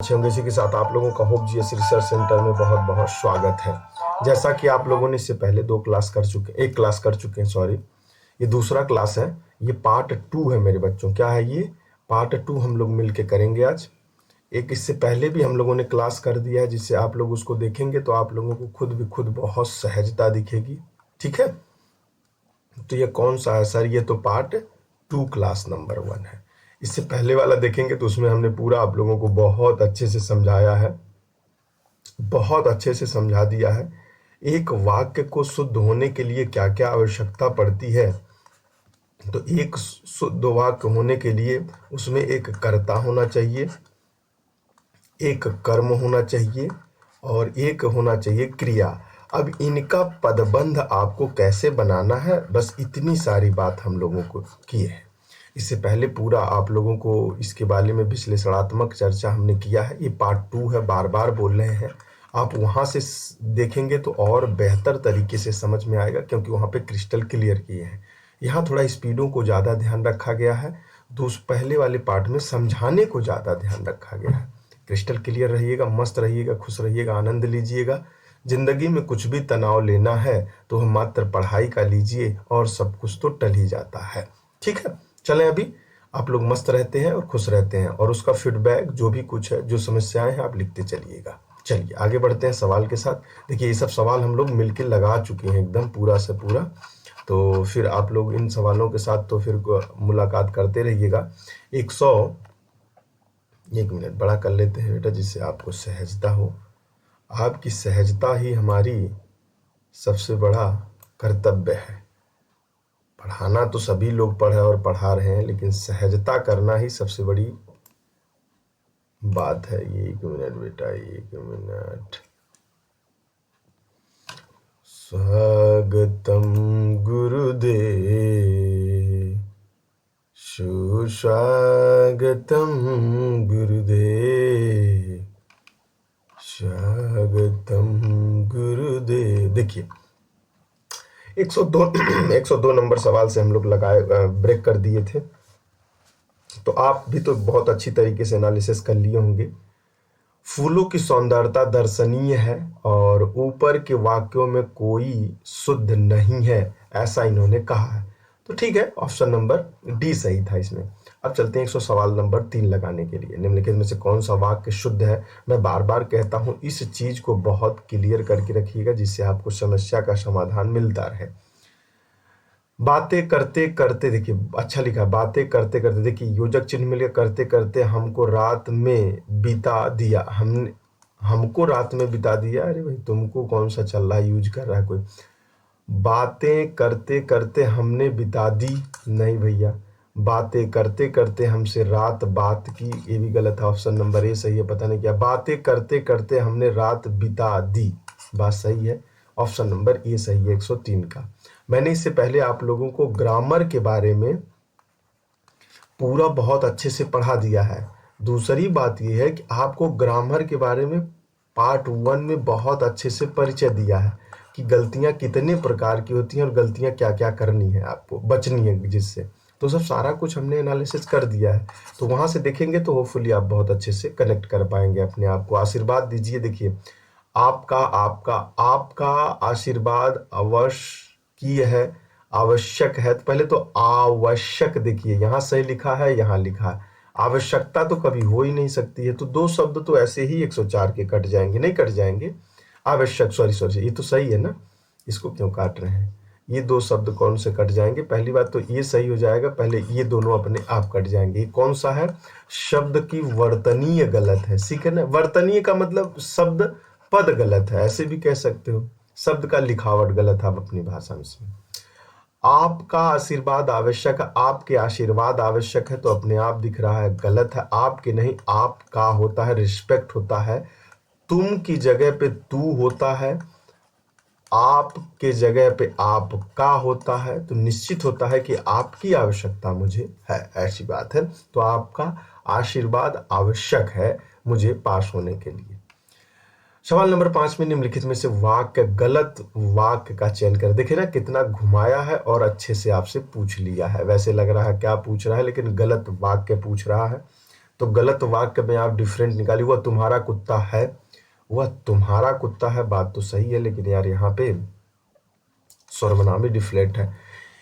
अच्छे होंगे। इसी के साथ आप लोगों का होप जीएस रिसर्च सेंटर में बहुत बहुत स्वागत है। जैसा कि आप लोगों ने इससे पहले एक क्लास कर चुके हैं, सॉरी, ये दूसरा क्लास है। ये पार्ट 2 है मेरे बच्चों। क्या है ये? पार्ट 2 हम लोग मिलके करेंगे आज। एक इससे पहले भी हम लोगों ने क्लास कर दिया है, जिससे आप लोग उसको देखेंगे तो आप लोगों को खुद बहुत सहजता दिखेगी। ठीक है, तो ये कौन सा है सर? ये तो पार्ट 2 क्लास नंबर 1 है। इससे पहले वाला देखेंगे तो उसमें हमने पूरा आप लोगों को बहुत अच्छे से समझाया है, बहुत अच्छे से समझा दिया है। एक वाक्य को शुद्ध होने के लिए क्या क्या आवश्यकता पड़ती है। तो एक शुद्ध वाक्य होने के लिए उसमें एक कर्ता होना चाहिए, एक कर्म होना चाहिए और एक होना चाहिए क्रिया। अब इनका पदबंध आपको कैसे बनाना है, बस इतनी सारी बात हम लोगों को की है। इससे पहले पूरा आप लोगों को इसके बारे में विश्लेषणात्मक चर्चा हमने किया है। ये पार्ट 2 है, बार बार बोल रहे हैं। आप वहाँ से देखेंगे तो और बेहतर तरीके से समझ में आएगा, क्योंकि वहाँ पे क्रिस्टल क्लियर किए हैं। यहाँ थोड़ा स्पीडों को ज़्यादा ध्यान रखा गया है, पहले वाले पार्ट में समझाने को ज़्यादा ध्यान रखा गया है। क्रिस्टल क्लियर रहिएगा, मस्त रहिएगा, खुश रहिएगा, आनंद लीजिएगा। जिंदगी में कुछ भी तनाव लेना है तो हम मात्र पढ़ाई का लीजिए और सब कुछ तो टल ही जाता है। ठीक है, चलें अभी आप लोग मस्त रहते हैं और खुश रहते हैं, और उसका फीडबैक जो भी कुछ है, जो समस्याएं हैं, आप लिखते चलिएगा। चलिए आगे बढ़ते हैं सवाल के साथ। देखिए ये सब सवाल हम लोग मिलकर लगा चुके हैं एकदम पूरा से पूरा। तो फिर आप लोग इन सवालों के साथ तो फिर मुलाकात करते रहिएगा। 1 मिनट बड़ा कर लेते हैं बेटा, जिससे आपको सहजता हो। आपकी सहजता ही हमारी सबसे बड़ा कर्तव्य है। पढ़ाना तो सभी लोग पढ़े और पढ़ा रहे हैं, लेकिन सहजता करना ही सबसे बड़ी बात है। ये 1 मिनट बेटा, 1 मिनट। स्वागतम गुरुदेव, सुस्वागतम गुरुदेव, स्वागतम गुरुदेव। देखिए 102 नंबर सवाल से हम लोग ब्रेक कर दिए थे। तो आप भी तो बहुत अच्छी तरीके से एनालिसिस कर लिए होंगे। फूलों की सौंदर्यता दर्शनीय है और ऊपर के वाक्यों में कोई शुद्ध नहीं है, ऐसा इन्होंने कहा है। तो ठीक है, ऑप्शन नंबर डी सही था इसमें। अब चलते हैं 100 सवाल नंबर 3 लगाने के लिए। निम्नलिखित में से कौन सा वाक्य शुद्ध है? मैं बार बार कहता हूं, इस चीज को बहुत क्लियर करके रखिएगा, जिससे आपको समस्या का समाधान मिलता रहे। बातें करते करते, देखिए अच्छा लिखा, बातें करते करते, देखिए योजक चिन्ह मिल गया। करते करते हमको रात में बिता दिया, हमको रात में बिता दिया। अरे भाई तुमको कौन सा चल रहा है, यूज कर रहा है कोई। बातें करते करते हमने बिता दी, नहीं भैया। बातें करते करते हमसे रात बात की, ये भी गलत है। ऑप्शन नंबर ए सही है, पता नहीं क्या। बातें करते करते हमने रात बिता दी, बात सही है। ऑप्शन नंबर ए सही है 103 का। मैंने इससे पहले आप लोगों को ग्रामर के बारे में पूरा बहुत अच्छे से पढ़ा दिया है। दूसरी बात यह है कि आपको ग्रामर के बारे में पार्ट 1 में बहुत अच्छे से परिचय दिया है कि गलतियां कितने प्रकार की होती हैं और गलतियां क्या क्या करनी है, आपको बचनी है जिससे। तो सब सारा कुछ हमने एनालिसिस कर दिया है। तो वहां से देखेंगे तो होपफुली आप बहुत अच्छे से कनेक्ट कर पाएंगे अपने आप को। आशीर्वाद दीजिए। देखिए आपका आपका आपका आशीर्वाद आवश्यक है, आवश्यक है। तो पहले तो आवश्यक, देखिए यहाँ सही लिखा है, यहाँ लिखा है। आवश्यकता तो कभी हो ही नहीं सकती है। तो 2 शब्द तो ऐसे ही 104 के कट जाएंगे, नहीं कट जाएंगे। आवश्यक, सॉरी, ये तो सही है ना, इसको क्यों काट रहे हैं? ये 2 शब्द कौन से कट जाएंगे? पहली बात तो ये सही हो जाएगा, पहले ये दोनों अपने आप कट जाएंगे। ये कौन सा है? शब्द की वर्तनीय गलत है, ठीक है ना। वर्तनीय का मतलब शब्द पद गलत है, ऐसे भी कह सकते हो। शब्द का लिखावट गलत है, आप अपनी भाषा में। आपका आशीर्वाद आवश्यक है, आपके आशीर्वाद आवश्यक है, तो अपने आप दिख रहा है गलत है। आपके नहीं, आपका होता है, रिस्पेक्ट होता है। तुम की जगह पे तू होता है, आपके जगह पे आपका होता है। तो निश्चित होता है कि आपकी आवश्यकता मुझे है, ऐसी बात है। तो आपका आशीर्वाद आवश्यक है मुझे पास होने के लिए। सवाल नंबर 5 में निम्नलिखित में से गलत वाक्य का चयन करें। देखिए ना कितना घुमाया है और अच्छे से आपसे पूछ लिया है। वैसे लग रहा है क्या पूछ रहा है, लेकिन गलत वाक्य पूछ रहा है। तो गलत वाक्य में आप डिफरेंट निकालिए, वह तुम्हारा कुत्ता है, वह तुम्हारा कुत्ता है, बात तो सही है, लेकिन यार यहाँ पे सर्वनामी डिफलेक्ट है।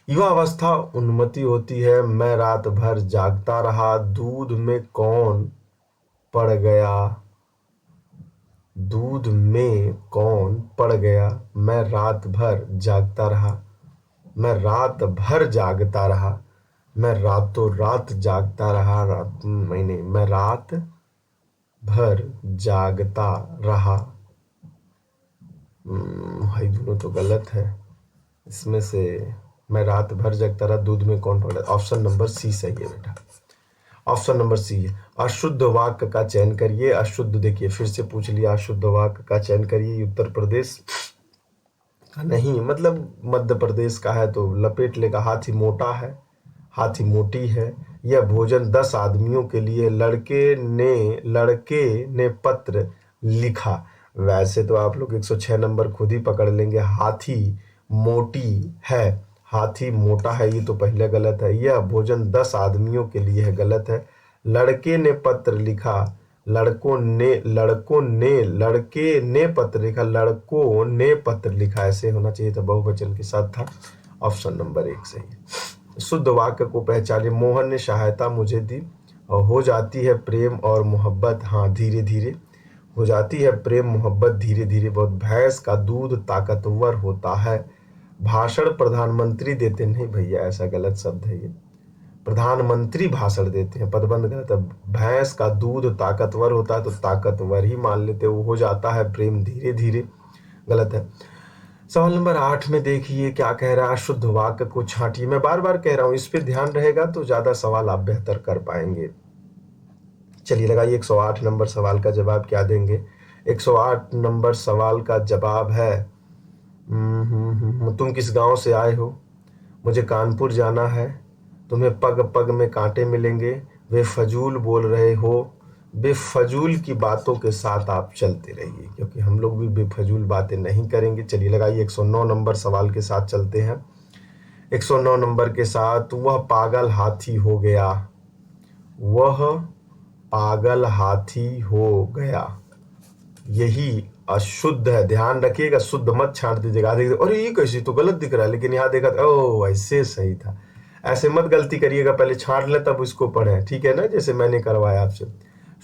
युवा अवस्था उन्नति होती है, मैं रात भर जागता रहा, दूध में कौन पड़ गया, दूध में कौन पड़ गया, मैं रात भर जागता रहा, मैं रात भर जागता रहा, मैं रातों रात जागता रहा, रात महीने, मैं रात भर जागता रहा। भाई दोनों तो गलत है, इसमें से मैं रात भर जगता रहा, दूध में कौन पड़ा, ऑप्शन नंबर सी सही है बेटा, ऑप्शन नंबर सी है। अशुद्ध वाक्य का चयन करिए, अशुद्ध देखिए फिर से पूछ लिया, अशुद्ध वाक्य का चयन करिए, उत्तर प्रदेश का नहीं, मतलब मध्य प्रदेश का है तो लपेट लेगा, हाथी मोटा है, हाथी मोटी है, यह भोजन 10 आदमियों के लिए, लड़के ने पत्र लिखा। वैसे तो आप लोग 106 नंबर खुद ही पकड़ लेंगे, हाथी मोटी है, हाथी मोटा है, ये तो पहले गलत है, यह भोजन 10 आदमियों के लिए है, गलत है। लड़के ने पत्र लिखा, लड़के ने पत्र लिखा, लड़कों ने पत्र लिखा, ऐसे होना चाहिए था, बहुवचन के साथ था, ऑप्शन नंबर 1 सही है। शुद्ध वाक्य को पहचानिए, मोहन ने सहायता मुझे दी, और हो जाती है प्रेम और मोहब्बत, हाँ धीरे धीरे हो जाती है प्रेम मोहब्बत धीरे धीरे बहुत, भैंस का दूध ताकतवर होता है, भाषण प्रधानमंत्री देते, नहीं भैया ऐसा गलत शब्द है ये, प्रधानमंत्री भाषण देते हैं, पदबंध गलत है, भैंस का दूध ताकतवर होता है तो ताकतवर ही मान लेते, वो हो जाता है प्रेम धीरे धीरे, गलत है। सवाल नंबर 8 में देखिए क्या कह रहा है, शुद्ध वाक्य को छांटिए, मैं बार बार कह रहा हूं, इस पे ध्यान रहेगा तो ज्यादा सवाल आप बेहतर कर पाएंगे। चलिए लगाइए 108 नंबर सवाल का जवाब क्या देंगे। 108 नंबर सवाल का जवाब है, तुम किस गांव से आए हो, मुझे कानपुर जाना है, तुम्हें पग पग में कांटे मिलेंगे, वे फजूल बोल रहे हो, बेफजूल की बातों के साथ आप चलते रहिए, क्योंकि हम लोग भी बेफजूल बातें नहीं करेंगे। चलिए लगाइए 109 नंबर सवाल के साथ चलते हैं। 109 नंबर के साथ, वह पागल हाथी हो गया, वह पागल हाथी हो गया, यही अशुद्ध है, ध्यान रखिएगा, शुद्ध मत छांट दीजिएगा, अरे ये कैसे तो गलत दिख रहा है, लेकिन यहाँ देखा ओ ऐसे सही था, ऐसे मत गलती करिएगा, पहले छांट ले तब इसको पढ़े, ठीक है ना, जैसे मैंने करवाया आपसे।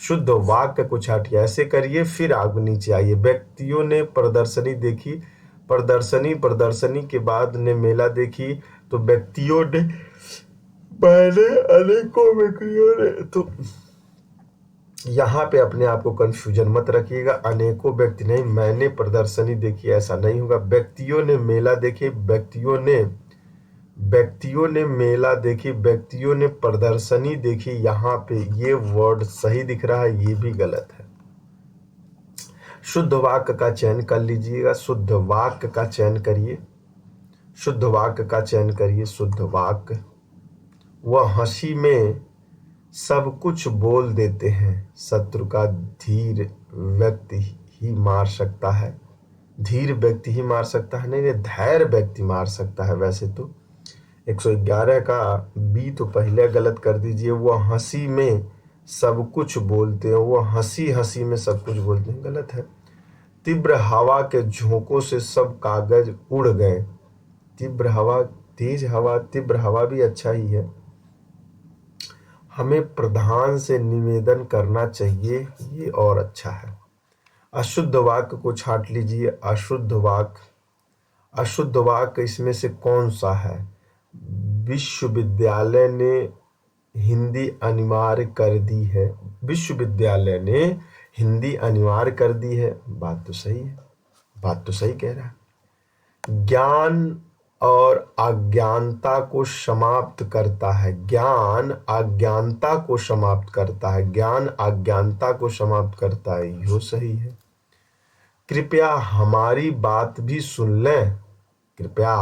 शुद्ध वाक्य को छांटिए, ऐसे करिए, फिर आगे नीचे आइए। व्यक्तियों ने प्रदर्शनी देखी, प्रदर्शनी के बाद ने मेला देखी, तो व्यक्तियों ने पहले अनेकों व्यक्तियों ने, तो यहाँ पे अपने आप को कंफ्यूजन मत रखिएगा, अनेकों व्यक्ति नहीं, मैंने प्रदर्शनी देखी, ऐसा नहीं होगा, व्यक्तियों ने मेला देखी, व्यक्तियों ने मेला देखी, व्यक्तियों ने प्रदर्शनी देखी, यहाँ पे ये वर्ड सही दिख रहा है, ये भी गलत है। शुद्ध वाक्य का चयन कर लीजिएगा, शुद्ध वाक्य का चयन करिए, शुद्ध वाक्य का चयन करिए, शुद्ध वाक्य, वह हंसी में सब कुछ बोल देते हैं, शत्रु का धीर व्यक्ति ही मार सकता है, धीर व्यक्ति ही मार सकता है, नहीं धैर्य व्यक्ति मार सकता है। वैसे तो 111 का बी तो पहले गलत कर दीजिए, वो हंसी में सब कुछ बोलते हैं, वो हंसी में सब कुछ बोलते हैं, गलत है। तीव्र हवा के झोंकों से सब कागज उड़ गए, तीव्र हवा, तेज हवा, तीव्र हवा भी अच्छा ही है। हमें प्रधान से निवेदन करना चाहिए, ये और अच्छा है। अशुद्ध वाक्य को छांट लीजिए, अशुद्ध वाक्य, अशुद्ध वाक्य इसमें से कौन सा है, विश्वविद्यालय ने हिंदी अनिवार्य कर दी है, विश्वविद्यालय ने हिंदी अनिवार्य कर दी है, बात तो सही है, बात तो सही कह रहा है। ज्ञान और अज्ञानता को समाप्त करता है, ज्ञान अज्ञानता को समाप्त करता है, ज्ञान अज्ञानता को समाप्त करता है, यो सही है। कृपया हमारी बात भी सुन लें, कृपया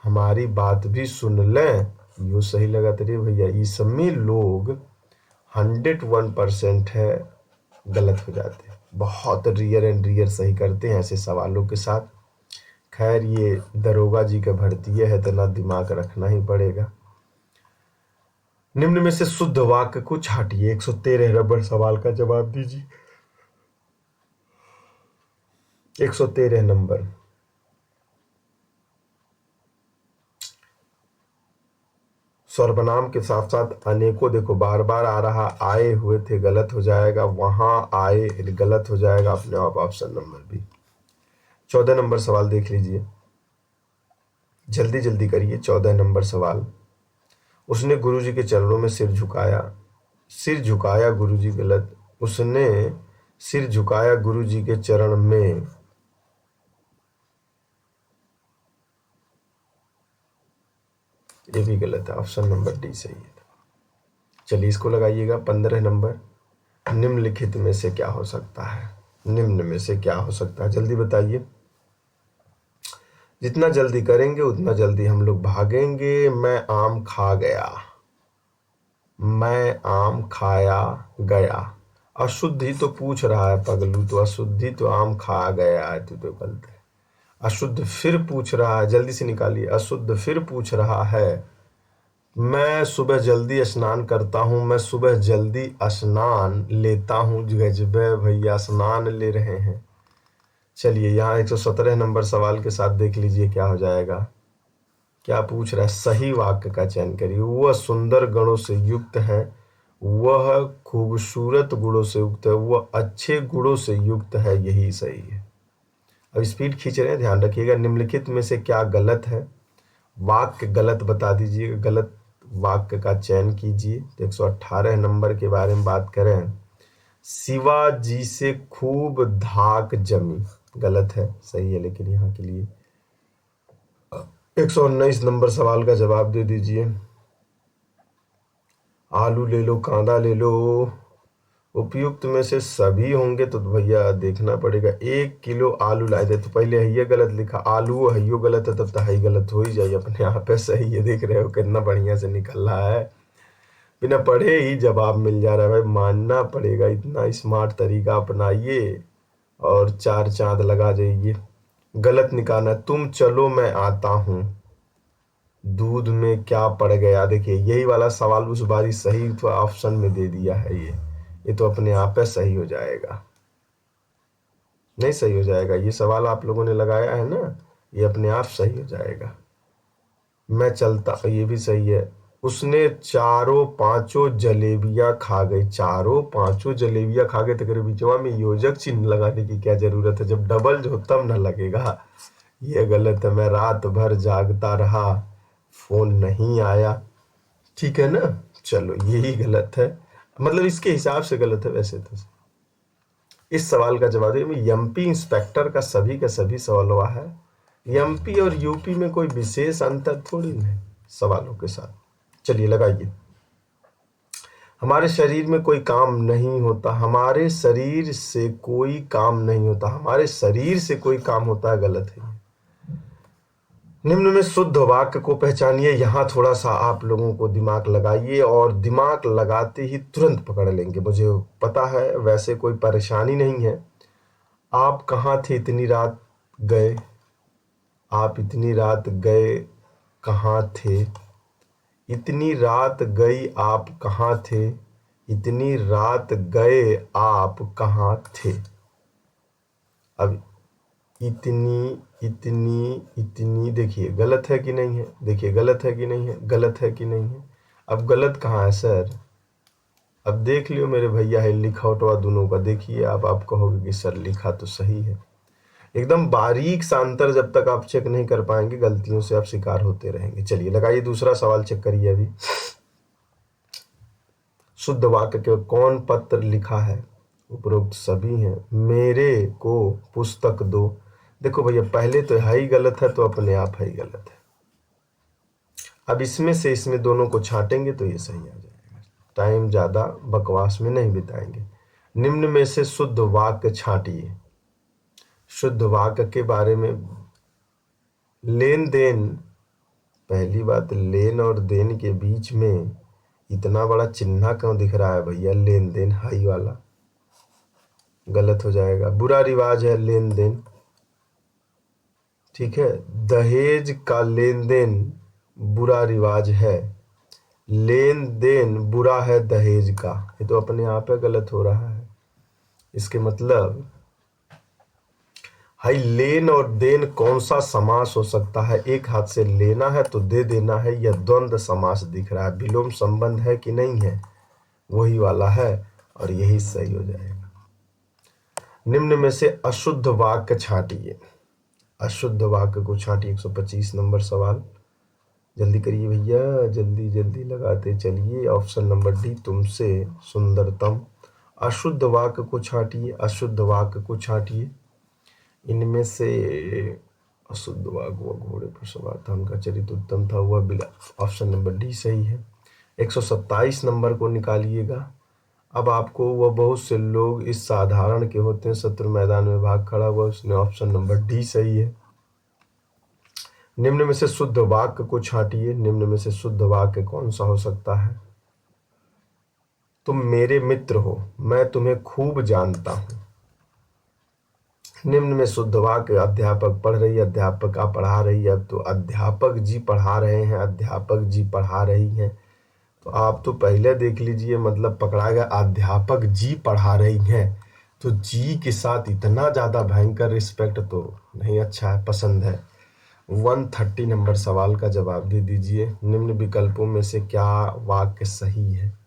हमारी बात भी सुन लें, यो सही लगा तेरे भैया। ये सब में लोग 101% है, गलत हो जाते हैं, बहुत रियर एंड रियर सही करते हैं ऐसे सवालों के साथ। खैर ये दरोगा जी का भर्ती है तो ना, दिमाग रखना ही पड़ेगा। निम्न में से शुद्ध वाक्य को छाटिए। 113 नंबर सवाल का जवाब दीजिए। 113 नंबर। सर्वनाम के साथ साथ अनेकों, देखो बार बार आ रहा, आए हुए थे, गलत हो जाएगा, वहां आए गलत हो जाएगा, अपने आप ऑप्शन नंबर भी। 14 नंबर सवाल देख लीजिए, जल्दी जल्दी करिए। 14 नंबर सवाल। उसने गुरुजी के चरणों में सिर झुकाया। सिर झुकाया गुरुजी, गलत। उसने सिर झुकाया गुरुजी के चरण में। ये भी गलत है, ऑप्शन नंबर डी सही है। चलिए इसको लगाइएगा। 15 नंबर। निम्नलिखित में से क्या हो सकता है? निम्न में से क्या हो सकता है, जल्दी बताइए। जितना जल्दी करेंगे उतना जल्दी हम लोग भागेंगे। मैं आम खा गया। मैं आम खाया गया। अशुद्धि तो पूछ रहा है पगलू, तो अशुद्धि तो आम खा गया है, तू तो गलत है। अशुद्ध फिर पूछ रहा है, जल्दी से निकालिए। अशुद्ध फिर पूछ रहा है। मैं सुबह जल्दी स्नान करता हूँ। मैं सुबह जल्दी स्नान लेता हूँ। गजबे भैया, स्नान ले रहे हैं। चलिए यहाँ 117 नंबर सवाल के साथ देख लीजिए क्या हो जाएगा। क्या पूछ रहा है? सही वाक्य का चयन करिए। वह सुंदर गुणों से युक्त है। वह खूबसूरत गुणों से युक्त है। वह अच्छे गुणों से युक्त है। यही सही है। अब स्पीड खींच रहे हैं, ध्यान रखिएगा। निम्नलिखित में से क्या गलत है? वाक्य गलत बता दीजिए। गलत वाक्य का चयन कीजिए। 118 नंबर के बारे में बात करें। शिवाजी से खूब धाक जमी, गलत है। सही है लेकिन यहाँ के लिए। 119 नंबर सवाल का जवाब दे दीजिए। आलू ले लो, कांदा ले लो, उपयुक्त में से सभी होंगे तो भैया देखना पड़ेगा। 1 किलो आलू लाए थे, तो पहले है गलत लिखा, आलू है गलत है, तब तो है गलत हो ही जाए अपने आप है। सही है, देख रहे हो कितना बढ़िया से निकल रहा है। बिना पढ़े ही जवाब मिल जा रहा है भाई, मानना पड़ेगा। इतना स्मार्ट तरीका अपनाइए और 4 चांद लगा जाइए। गलत निकालना। तुम चलो मैं आता हूँ, दूध में क्या पड़ गया। देखिए यही वाला सवाल उस बारी सही तो ऑप्शन में दे दिया है। ये तो अपने आप है सही हो जाएगा। नहीं सही हो जाएगा, ये सवाल आप लोगों ने लगाया है ना, ये अपने आप सही हो जाएगा। मैं चलता, ये भी सही है। उसने चारों पांचों जलेबियां खा गई। चारों पांचों जलेबियां खा गए, तो बीचवा में योजक चिन्ह लगाने की क्या जरूरत है? जब डबल जो तब ना लगेगा। ये गलत है। मैं रात भर जागता रहा, फोन नहीं आया। ठीक है ना। चलो यही गलत है, मतलब इसके हिसाब से गलत है वैसे तो। इस सवाल का जवाब है एमपी इंस्पेक्टर का सभी सवाल हुआ है। एमपी और यूपी में कोई विशेष अंतर थोड़ी नहीं सवालों के साथ। चलिए लगाइए। हमारे शरीर में कोई काम नहीं होता। हमारे शरीर से कोई काम नहीं होता। हमारे शरीर से कोई काम होता है, गलत है। निम्न में शुद्ध वाक्य को पहचानिए। यहाँ थोड़ा सा आप लोगों को दिमाग लगाइए, और दिमाग लगाते ही तुरंत पकड़ लेंगे, मुझे पता है। वैसे कोई परेशानी नहीं है। आप कहाँ थे इतनी रात गए? आप इतनी रात गए कहाँ थे? इतनी रात गई आप कहाँ थे? इतनी रात गए आप कहाँ थे? अब इतनी इतनी इतनी, देखिए गलत है कि नहीं है? देखिए गलत है कि नहीं है? गलत है कि नहीं है? अब गलत कहाँ है सर? अब देख लियो मेरे भैया, है लिखा उठवा दोनों का देखिए। आप कहोगे कि सर लिखा तो सही है। एकदम बारीक सा अंतर जब तक आप चेक नहीं कर पाएंगे, गलतियों से आप शिकार होते रहेंगे। चलिए लगाइए दूसरा सवाल, चेक करिए अभी। शुद्ध वाक्य के कौन पत्र लिखा है? उपरोक्त सभी हैं। मेरे को पुस्तक दो। देखो भैया पहले तो है ही गलत है, तो अपने आप है ही गलत है। अब इसमें से इसमें दोनों को छांटेंगे तो ये सही आ जाएगा। टाइम ज्यादा बकवास में नहीं बिताएंगे। निम्न में से शुद्ध वाक्य छांटिए। शुद्ध वाक्य के बारे में, लेन देन। पहली बात, लेन और देन के बीच में इतना बड़ा चिन्ह क्यों दिख रहा है भैया? लेन देन हाई वाला, गलत हो जाएगा। बुरा रिवाज है लेन देन, ठीक है। दहेज का लेन देन बुरा रिवाज है। लेन देन बुरा है दहेज का, ये तो अपने आप है गलत हो रहा है। इसके मतलब भाई लेन और देन कौन सा समास हो सकता है? एक हाथ से लेना है तो दे देना है, यह द्वंद्व समास दिख रहा है। विलोम संबंध है कि नहीं है? वही वाला है और यही सही हो जाएगा। निम्न में से अशुद्ध वाक्य छांटिए। अशुद्ध वाक्य को छांटिए। 125 नंबर सवाल। जल्दी करिए भैया, जल्दी जल्दी लगाते चलिए। ऑप्शन नंबर डी, तुमसे सुंदरतम। अशुद्ध वाक्य को छांटिए, अशुद्ध वाक्य को छांटिए। इनमें से अशुद्ध वाक्य, वह घोड़े पर सवार था, उनका चरित्र उत्तम था, वह बिला। ऑप्शन नंबर डी सही है। 127 नंबर को निकालिएगा। अब आपको, वह बहुत से लोग इस साधारण के होते हैं, शत्रु मैदान में भाग खड़ा हुआ, उसने। ऑप्शन नंबर डी सही है। निम्न में से शुद्ध वाक्य को छांटिए। निम्न में से शुद्ध वाक्य कौन सा हो सकता है? तुम मेरे मित्र हो, मैं तुम्हें खूब जानता हूं। निम्न में शुद्ध वाक्य अध्यापक पढ़ रही है, अध्यापका पढ़ा रही है। अब तो अध्यापक जी पढ़ा रहे हैं, अध्यापक जी पढ़ा रही हैं, तो आप तो पहले देख लीजिए, मतलब पकड़ा गया। अध्यापक जी पढ़ा रही हैं, तो जी के साथ इतना ज़्यादा भयंकर रिस्पेक्ट तो नहीं अच्छा है, पसंद है। 130 नंबर सवाल का जवाब दे दीजिए। निम्न विकल्पों में से क्या वाक्य सही है?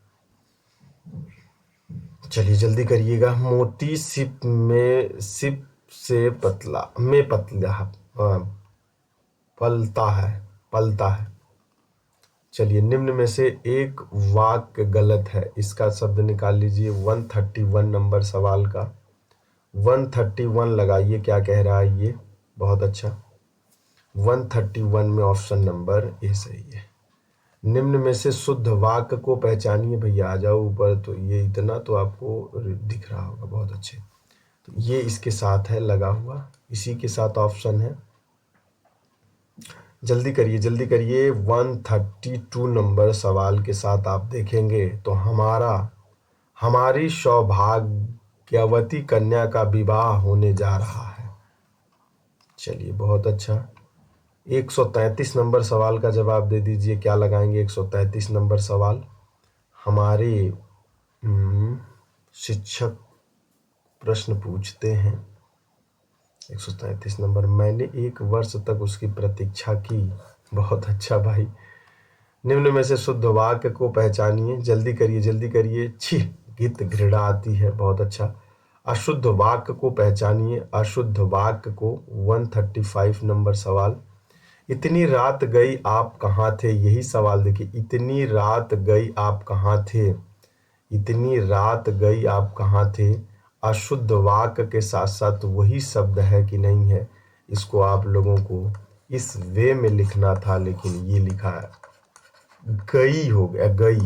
चलिए जल्दी करिएगा। मोती सिप से पतला में पतला पलता है। चलिए, निम्न में से एक वाक्य गलत है, इसका शब्द निकाल लीजिए। 131 नंबर सवाल का 131 लगाइए, क्या कह रहा है ये? बहुत अच्छा। 131 में ऑप्शन नंबर ए सही है। निम्न में से शुद्ध वाक्य को पहचानिए। भैया आ जाओ ऊपर, तो ये इतना तो आपको दिख रहा होगा, बहुत अच्छे। तो ये इसके साथ है लगा हुआ, इसी के साथ ऑप्शन है। जल्दी करिए, जल्दी करिए। 132 नंबर सवाल के साथ आप देखेंगे तो हमारी सौभाग्यवती कन्या का विवाह होने जा रहा है। चलिए बहुत अच्छा। 133 नंबर सवाल का जवाब दे दीजिए, क्या लगाएंगे? 133 नंबर सवाल। हमारे शिक्षक प्रश्न पूछते हैं। 133 नंबर, मैंने 1 वर्ष तक उसकी प्रतीक्षा की। बहुत अच्छा भाई। निम्न में से शुद्ध वाक्य को पहचानिए। जल्दी करिए, जल्दी करिए। छी, गीत घृणा आती है। बहुत अच्छा। अशुद्ध वाक्य को पहचानिए, अशुद्ध वाक्य को। 135 नंबर सवाल। इतनी रात गई आप कहाँ थे? यही सवाल देखिए। इतनी रात गई आप कहाँ थे? इतनी रात गई आप कहाँ थे? अशुद्ध वाक्य के साथ साथ वही शब्द है कि नहीं है? इसको आप लोगों को इस वे में लिखना था, लेकिन ये लिखा है गई हो गया। गई,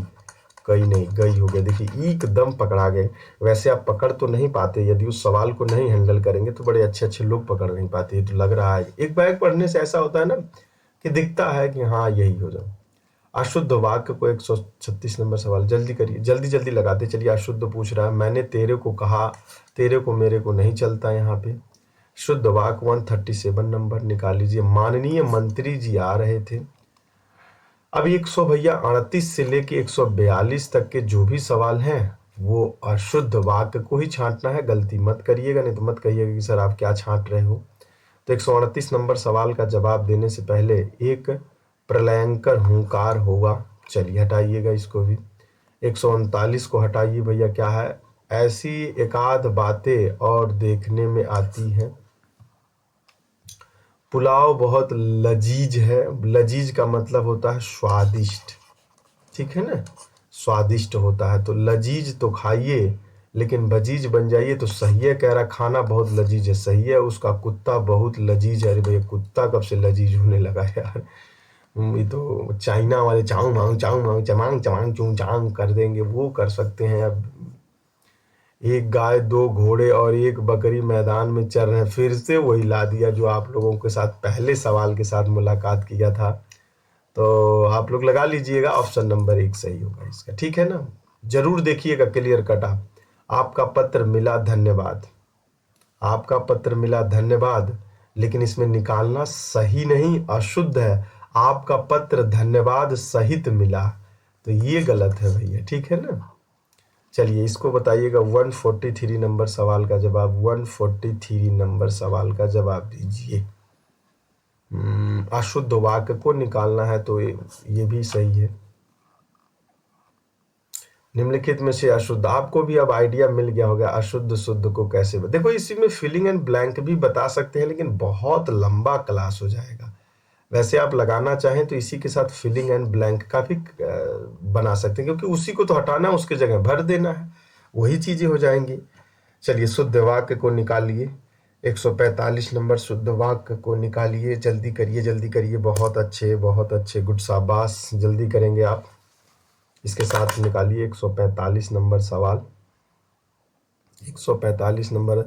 कई नहीं, गई हो गया। देखिए एकदम पकड़ा गए। वैसे आप पकड़ तो नहीं पाते, यदि उस सवाल को नहीं हैंडल करेंगे तो बड़े अच्छे अच्छे लोग पकड़ नहीं पाते। ये तो लग रहा है, एक बार पढ़ने से ऐसा होता है ना कि दिखता है कि हाँ यही हो जाए। अशुद्ध वाक्य को 136 नंबर सवाल। जल्दी करिए, जल्दी जल्दी लगाते चलिए। अशुद्ध पूछ रहा है, मैंने तेरे को कहा, तेरे को मेरे को नहीं चलता यहाँ पे। शुद्ध वाक्य 137 नंबर निकाल लीजिए। माननीय मंत्री जी आ रहे थे। अब 100 भैया 38 से लेके 142 तक के जो भी सवाल हैं वो अशुद्ध वाक्य को ही छांटना है। गलती मत करिएगा, नहीं तो मत कहिएगा कि सर आप क्या छांट रहे हो। तो 138 नंबर सवाल का जवाब देने से पहले एक प्रलयंकर हुंकार होगा। चलिए हटाइएगा इसको भी। 139 को हटाइए भैया, क्या है? ऐसी एकाध बातें और देखने में आती हैं। पुलाव बहुत लजीज है। लजीज का मतलब होता है स्वादिष्ट, ठीक है ना? स्वादिष्ट होता है। तो लजीज तो खाइए, लेकिन बजीज बन जाइए तो सही है। कह रहा खाना बहुत लजीज है, सही है। उसका कुत्ता बहुत लजीज है। अरे भैया कुत्ता कब से लजीज होने लगा यार? ये तो चाइना वाले चाऊ माऊ चमांग चमांग चूं चांग कर देंगे, वो कर सकते हैं। अब एक गाय, 2 घोड़े और 1 बकरी मैदान में चर रहे हैं। फिर से वही ला दिया जो आप लोगों के साथ पहले सवाल के साथ मुलाकात किया था। तो आप लोग लगा लीजिएगा, ऑप्शन नंबर 1 सही होगा इसका, ठीक है ना? जरूर देखिएगा क्लियर कट। आपका पत्र मिला, धन्यवाद। आपका पत्र मिला, धन्यवाद। लेकिन इसमें निकालना सही नहीं, अशुद्ध है। आपका पत्र धन्यवाद सहित मिला, तो ये गलत है भैया, ठीक है ना। चलिए इसको बताइएगा 143 नंबर सवाल का जवाब, 143 नंबर सवाल का जवाब दीजिए। अशुद्ध वाक्य को निकालना है, तो ये भी सही है। निम्नलिखित में से अशुद्ध, आपको भी अब आइडिया मिल गया होगा अशुद्ध शुद्ध को कैसे देखो इसी में फिलिंग एंड ब्लैंक भी बता सकते हैं, लेकिन बहुत लंबा क्लास हो जाएगा। वैसे आप लगाना चाहें तो इसी के साथ फिलिंग एंड ब्लैंक का भी बना सकते हैं, क्योंकि उसी को तो हटाना है, उसके जगह भर देना है, वही चीजें हो जाएंगी। चलिए शुद्ध वाक्य को निकालिए, 145 नंबर शुद्ध वाक्य को निकालिए, जल्दी करिए, बहुत अच्छे, गुड शाबाश, जल्दी करेंगे आप। इसके साथ निकालिए 145 नंबर सवाल। 145 नंबर,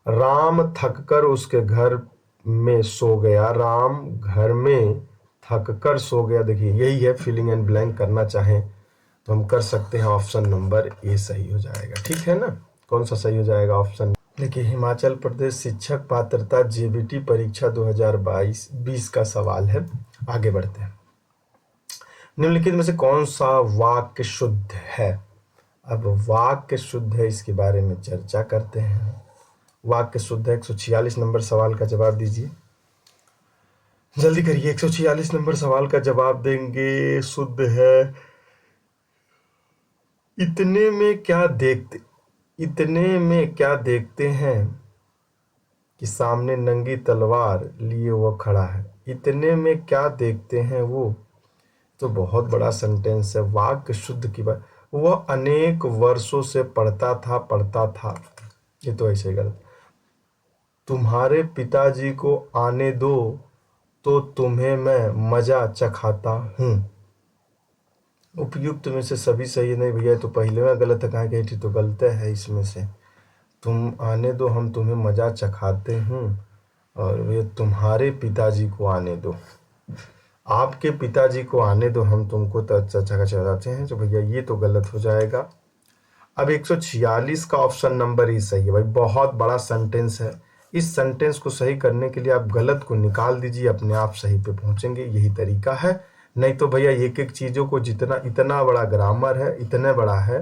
राम थककर उसके घर में सो गया, राम घर में थककर सो गया। देखिए यही है, फिलिंग एंड ब्लैंक करना चाहें तो हम कर सकते हैं, ऑप्शन नंबर ए सही हो जाएगा, ठीक है ना। कौन सा सही हो जाएगा? ऑप्शन। देखिए हिमाचल प्रदेश शिक्षक पात्रता जेबीटी परीक्षा 2022 का सवाल है। आगे बढ़ते हैं। निम्नलिखित में से कौन सा वाक्य शुद्ध है? अब वाक्य शुद्ध है, इसके बारे में चर्चा करते हैं। वाक्य शुद्ध है, 146 नंबर सवाल का जवाब दीजिए, जल्दी करिए। 146 नंबर सवाल का जवाब देंगे। शुद्ध है, इतने में क्या देखते हैं कि सामने नंगी तलवार लिए वो खड़ा है। इतने में क्या देखते हैं वो, तो बहुत बड़ा सेंटेंस है। वाक्य शुद्ध की बात, वह अनेक वर्षों से पढ़ता था, ये तो ऐसे गलत। तुम्हारे पिताजी को आने दो तो तुम्हें मैं मजा चखाता हूँ। उपयुक्त में से सभी सही नहीं भैया, तो पहले में गलत है, कहाँ गई थी, तो गलत है इसमें से। तुम आने दो, हम तुम्हें मजा चखाते हूँ, और ये तुम्हारे पिताजी को आने दो, आपके पिताजी को आने दो, हम तुमको तो अच्छा चखाते हैं, तो भैया ये तो गलत हो जाएगा। अब 146 का ऑप्शन नंबर ही सही है भाई, बहुत बड़ा सेंटेंस है। इस सेंटेंस को सही करने के लिए आप गलत को निकाल दीजिए, अपने आप सही पे पहुंचेंगे, यही तरीका है। नहीं तो भैया एक एक चीज़ों को इतना बड़ा ग्रामर है, इतने बड़ा है,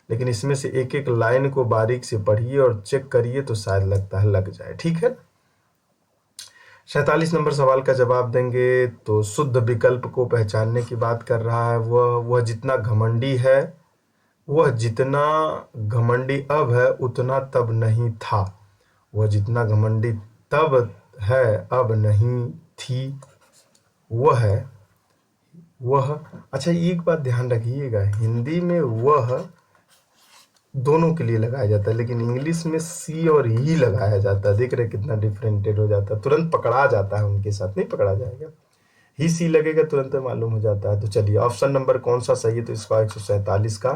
लेकिन इसमें से एक एक लाइन को बारीक से पढ़िए और चेक करिए, तो शायद लगता है लग जाए, ठीक है। 47 नंबर सवाल का जवाब देंगे, तो शुद्ध विकल्प को पहचानने की बात कर रहा है। वह जितना घमंडी है, वह जितना घमंडी अब है उतना तब नहीं था। वह जितना घमंडी तब है अब नहीं थी, वह अच्छा एक बात ध्यान रखिएगा, हिंदी में वह दोनों के लिए लगाया जाता है, लेकिन इंग्लिश में सी और ही लगाया जाता है। देख रहे कितना डिफरेंटेड हो जाता है, तुरंत पकड़ा जाता है, उनके साथ नहीं पकड़ा जाएगा, ही सी लगेगा तुरंत मालूम हो जाता है। तो चलिए ऑप्शन नंबर कौन सा सही है, तो इसका 147 का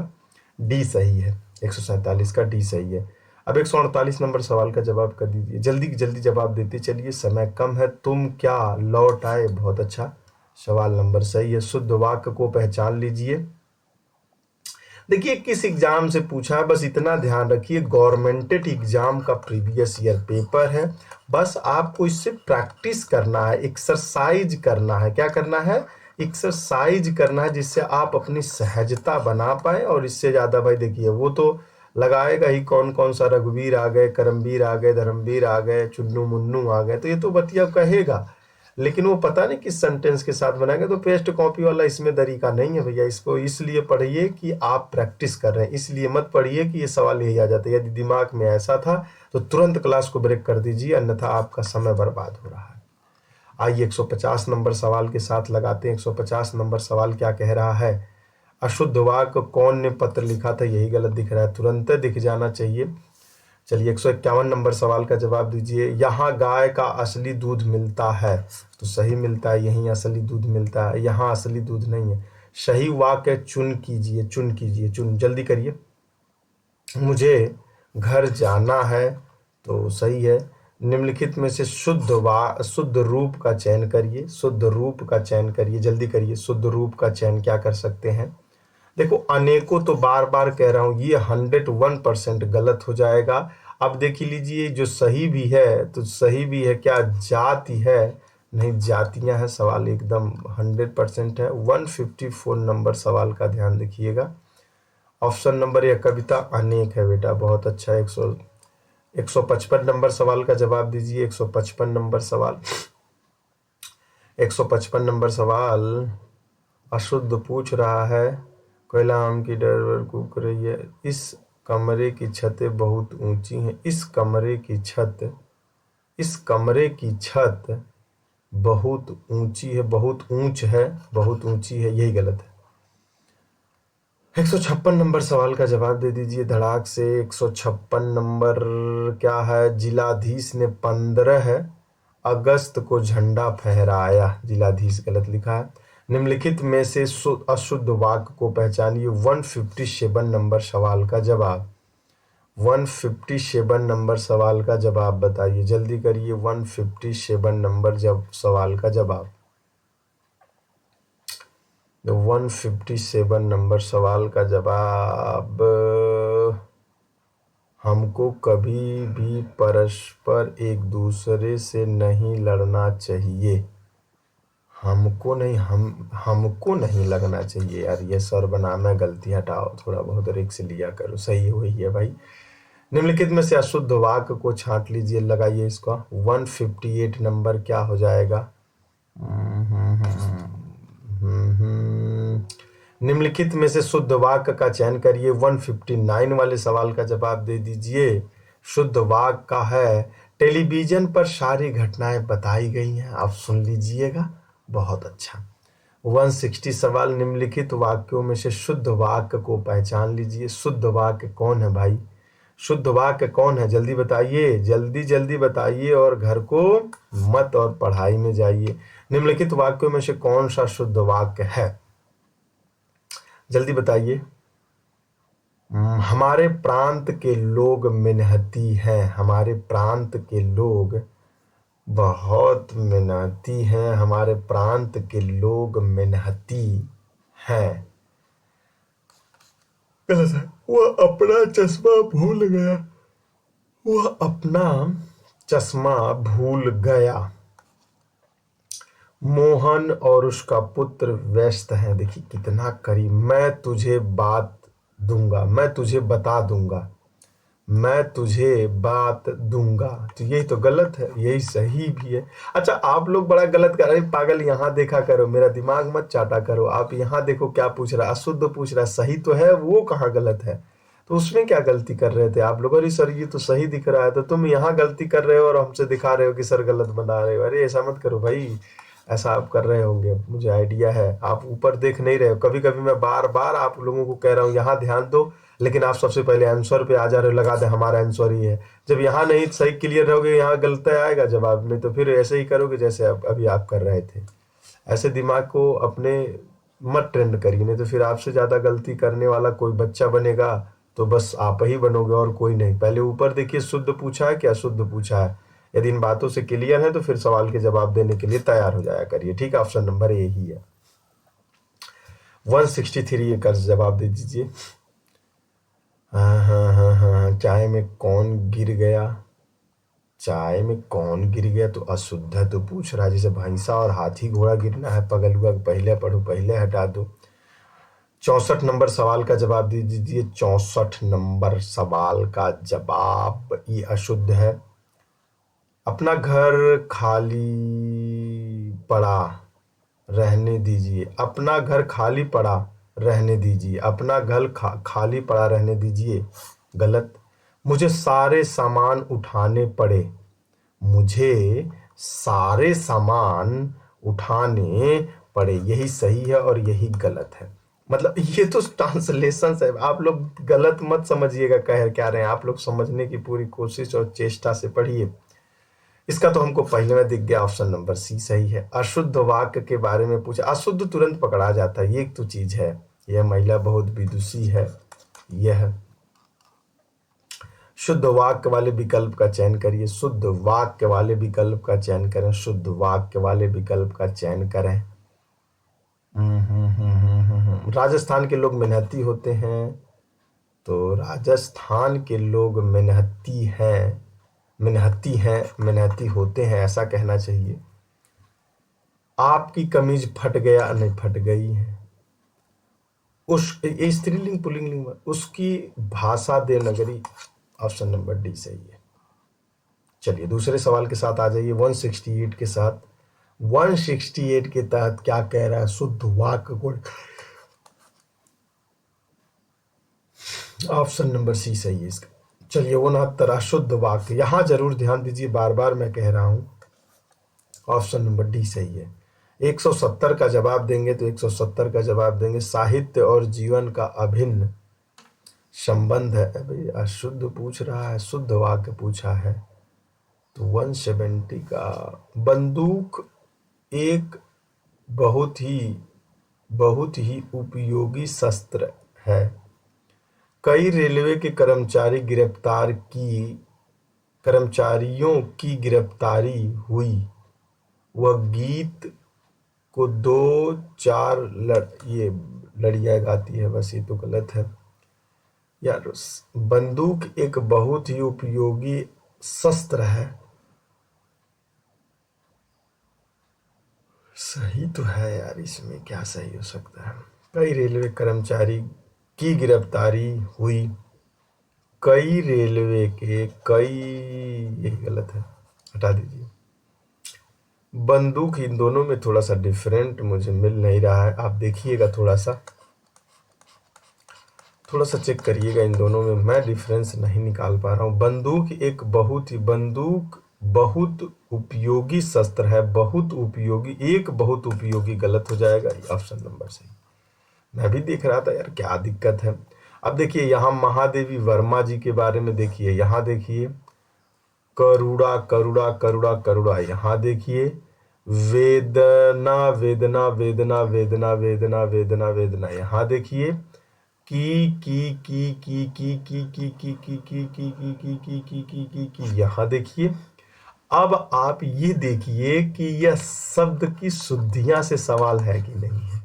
डी सही है, 147 का डी सही है। अब 148 नंबर सवाल का जवाब कर दीजिए, जल्दी जवाब देते चलिए, समय कम है। तुम क्या लौट आए, बहुत अच्छा, सवाल नंबर सही है। शुद्ध वाक्य को पहचान लीजिए। देखिए किस एग्जाम से पूछा है, बस इतना ध्यान रखिए, गवर्नमेंटेड एग्जाम का प्रीवियस ईयर पेपर है, बस आपको इससे प्रैक्टिस करना है, एक्सरसाइज करना है। क्या करना है? एक्सरसाइज करना है, जिससे आप अपनी सहजता बना पाए। और इससे ज्यादा भाई देखिए वो तो लगाएगा ही, कौन कौन सा रघुवीर आ गए, करमवीर आ गए, धर्मवीर आ गए, चुन्नू मुन्नू आ गए, तो ये तो बतिया कहेगा, लेकिन वो पता नहीं किस सेंटेंस के साथ बनाएंगे। तो पेस्ट कॉपी वाला इसमें तरीका नहीं है भैया, इसको इसलिए पढ़िए कि आप प्रैक्टिस कर रहे हैं, इसलिए मत पढ़िए कि ये सवाल यही आ जाता है। यदि दिमाग में ऐसा था तो तुरंत क्लास को ब्रेक कर दीजिए, अन्यथा आपका समय बर्बाद हो रहा है। आइए 150 नंबर सवाल के साथ लगाते हैं। 150 नंबर सवाल क्या कह रहा है? अशुद्ध वाक्य कौन ने पत्र लिखा था, यही गलत दिख रहा है, तुरंत दिख जाना चाहिए। चलिए 151 नंबर सवाल का जवाब दीजिए। यहाँ गाय का असली दूध मिलता है, तो सही मिलता है, यहीं असली दूध मिलता है, यहाँ असली दूध नहीं है। सही वाक्य चुन कीजिए, जल्दी करिए। मुझे घर जाना है, तो सही है। निम्नलिखित में से शुद्ध रूप का चयन करिए, जल्दी करिए। शुद्ध रूप का चयन क्या कर सकते हैं? देखो अनेकों तो बार बार कह रहा हूं, ये 101% गलत हो जाएगा। अब देख लीजिए जो सही भी है, तो सही भी है क्या? जाति है, नहीं जातियां हैं। सवाल एकदम 100% है। 154 नंबर सवाल का ध्यान रखिएगा। ऑप्शन नंबर यह कविता अनेक है बेटा, बहुत अच्छा। 155 नंबर सवाल का जवाब दीजिए। 155 नंबर सवाल, 155 नंबर सवाल अशुद्ध पूछ रहा है। कोयला आम की डर कूक रही है। इस कमरे की छतें बहुत ऊंची हैं। इस कमरे की छत बहुत ऊंची है, बहुत ऊंच है, बहुत ऊंची है, यही गलत है। 156 नंबर सवाल का जवाब दे दीजिए धड़ाक से। 156 नंबर क्या है? जिलाधीश ने 15 अगस्त को झंडा फहराया। जिलाधीश गलत लिखा है। निम्नलिखित में से अशुद्ध वाक्य को पहचानिए। 157 नंबर सवाल का जवाब, 157 नंबर सवाल का जवाब बताइए, जल्दी करिए। 157 नंबर सवाल का जवाब, 157 नंबर सवाल का जवाब, हमको कभी भी परस्पर एक दूसरे से नहीं लड़ना चाहिए। हमको नहीं लगना चाहिए। यार ये सर्वनाम है, गलती हटाओ, थोड़ा बहुत रिक्स लिया करो। सही वही है भाई। निम्नलिखित में से अशुद्ध वाक्य को छांट लीजिए, लगाइए इसका। 158 नंबर क्या हो जाएगा? निम्नलिखित में से शुद्ध वाक्य का चयन करिए। 159 वाले सवाल का जवाब दे दीजिए। शुद्ध वाक्य का है, टेलीविजन पर सारी घटनाएं बताई गई हैं। आप सुन लीजिएगा, बहुत अच्छा। 160 सवाल, निम्नलिखित वाक्यों में से शुद्ध वाक्य को पहचान लीजिए। शुद्ध वाक्य कौन है भाई? शुद्ध वाक्य कौन है? जल्दी बताइए, जल्दी जल्दी बताइए, और घर को मत और पढ़ाई में जाइए। निम्नलिखित वाक्यों में से कौन सा शुद्ध वाक्य है? जल्दी बताइए। हमारे प्रांत के लोग मेहनती हैं। हमारे प्रांत के लोग बहुत मेहनती हैं। हमारे प्रांत के लोग मेहनती हैं। गलत है। वह अपना चश्मा भूल गया। वह अपना चश्मा भूल गया। मोहन और उसका पुत्र व्यस्त हैं। देखिए कितना करीब। मैं तुझे बात दूंगा, मैं तुझे बता दूंगा, मैं तुझे बात दूंगा। तो यही तो गलत है, यही सही भी है। अच्छा आप लोग बड़ा गलत कर रहे हैं। पागल यहाँ देखा करो, मेरा दिमाग मत चाटा करो। आप यहाँ देखो क्या पूछ रहा है, अशुद्ध पूछ रहा है, सही तो है, वो कहाँ गलत है? तो उसमें क्या गलती कर रहे थे आप लोग? अरे सर ये तो सही दिख रहा है, तो तुम यहाँ गलती कर रहे हो और हमसे दिखा रहे हो कि सर गलत बना रहे हो। अरे ऐसा मत करो भाई, ऐसा आप कर रहे होंगे, मुझे आइडिया है। आप ऊपर देख नहीं रहे हो। कभी कभी मैं बार बार आप लोगों को कह रहा हूँ यहाँ ध्यान दो, लेकिन आप सबसे पहले आंसर पे आ जा रहे हो, लगा दे हमारा आंसर ही है। जब यहाँ नहीं सही क्लियर रहोगे, यहाँ गलत आएगा जवाब, नहीं तो फिर ऐसे ही करोगे जैसे अभी आप कर रहे थे। ऐसे दिमाग को अपने मत ट्रेंड करिए, नहीं तो फिर आपसे ज़्यादा गलती करने वाला कोई बच्चा बनेगा तो बस आप ही बनोगे और कोई नहीं। पहले ऊपर देखिए, शुद्ध पूछा है क्या अशुद्ध पूछा है। यदि इन बातों से क्लियर है तो फिर सवाल के जवाब देने के लिए तैयार हो जाया करिए। ठीक है, ऑप्शन नंबर ए ही है। 163 का जवाब दे दीजिए। हाँ, चाय में कौन गिर गया? चाय में कौन गिर गया तो अशुद्ध है, तो पूछ रहा है जैसे भैंसा और हाथी घोड़ा गिरना है। पगल हुआ, पहले पढ़ो, पहले हटा दो। 64 नंबर सवाल का जवाब दे दीजिए। 64 नंबर सवाल का जवाब, ये अशुद्ध है। अपना घर खाली पड़ा रहने दीजिए। अपना घर खाली पड़ा रहने दीजिए। अपना घर खाली पड़ा रहने दीजिए, गलत। मुझे सारे सामान उठाने पड़े। मुझे सारे सामान उठाने पड़े, यही सही है और यही गलत है। मतलब ये तो ट्रांसलेशन है, आप लोग गलत मत समझिएगा कह क्या रहे हैं। आप लोग समझने की पूरी कोशिश और चेष्टा से पढ़िए। इसका तो हमको पहले में दिख गया, ऑप्शन नंबर सी सही है। अशुद्ध वाक्य के बारे में पूछा, अशुद्ध तुरंत पकड़ा जाता है, ये एक तो चीज है। यह महिला बहुत विदुषी है। यह शुद्ध वाक्य वाले विकल्प का चयन करिए। शुद्ध वाक्य वाले विकल्प का चयन करें। शुद्ध वाक्य वाले विकल्प का चयन करें। राजस्थान के लोग मेहनती होते हैं, तो राजस्थान के लोग मेहनती हैं, मेहनती होते हैं, ऐसा कहना चाहिए। आपकी कमीज फट गया, नहीं फट गई है। उस ये स्त्रीलिंग पुल्लिंग, उसकी भाषा देवनागरी। ऑप्शन नंबर डी सही है। चलिए दूसरे सवाल के साथ आ जाइए 168 के साथ। 168 के तहत क्या कह रहा है, शुद्ध वाक्य को। ऑप्शन नंबर सी सही है इसका। चलिए 69 अशुद्ध वाक्य, यहां जरूर ध्यान दीजिए, बार बार मैं कह रहा हूं, ऑप्शन नंबर डी सही है। 170 का जवाब देंगे तो 170 का जवाब देंगे, साहित्य और जीवन का अभिन्न संबंध है। भाई अशुद्ध पूछ रहा है, शुद्ध वाक्य पूछा है। तो 170 का, बंदूक एक बहुत ही उपयोगी शस्त्र है। कई रेलवे के कर्मचारियों की गिरफ्तारी हुई। वह गीत को दो चार ये लड़ियाँ गाती है, बस ये तो गलत है यार। बंदूक एक बहुत ही उपयोगी शस्त्र है, सही तो है यार, इसमें क्या सही हो सकता है। कई रेलवे कर्मचारी की गिरफ्तारी हुई। कई रेलवे के कई, यही गलत है, हटा दीजिए। बंदूक, इन दोनों में थोड़ा सा डिफरेंट मुझे मिल नहीं रहा है, आप देखिएगा थोड़ा सा चेक करिएगा, इन दोनों में मैं डिफरेंस नहीं निकाल पा रहा हूँ। बंदूक बहुत उपयोगी शस्त्र है, बहुत उपयोगी गलत हो जाएगा, ऑप्शन नंबर सही। मैं भी देख रहा था यार क्या दिक्कत है। अब देखिए यहाँ महादेवी वर्मा जी के बारे में देखिए, यहाँ देखिए करुणा करुणा करुणा करुणा, यहाँ देखिए वेदना वेदना वेदना वेदना वेदना वेदना वेदना, यहाँ देखिए की, यहाँ देखिए। अब आप ये देखिए कि यह शब्द की शुद्धियां से सवाल है कि नहीं है,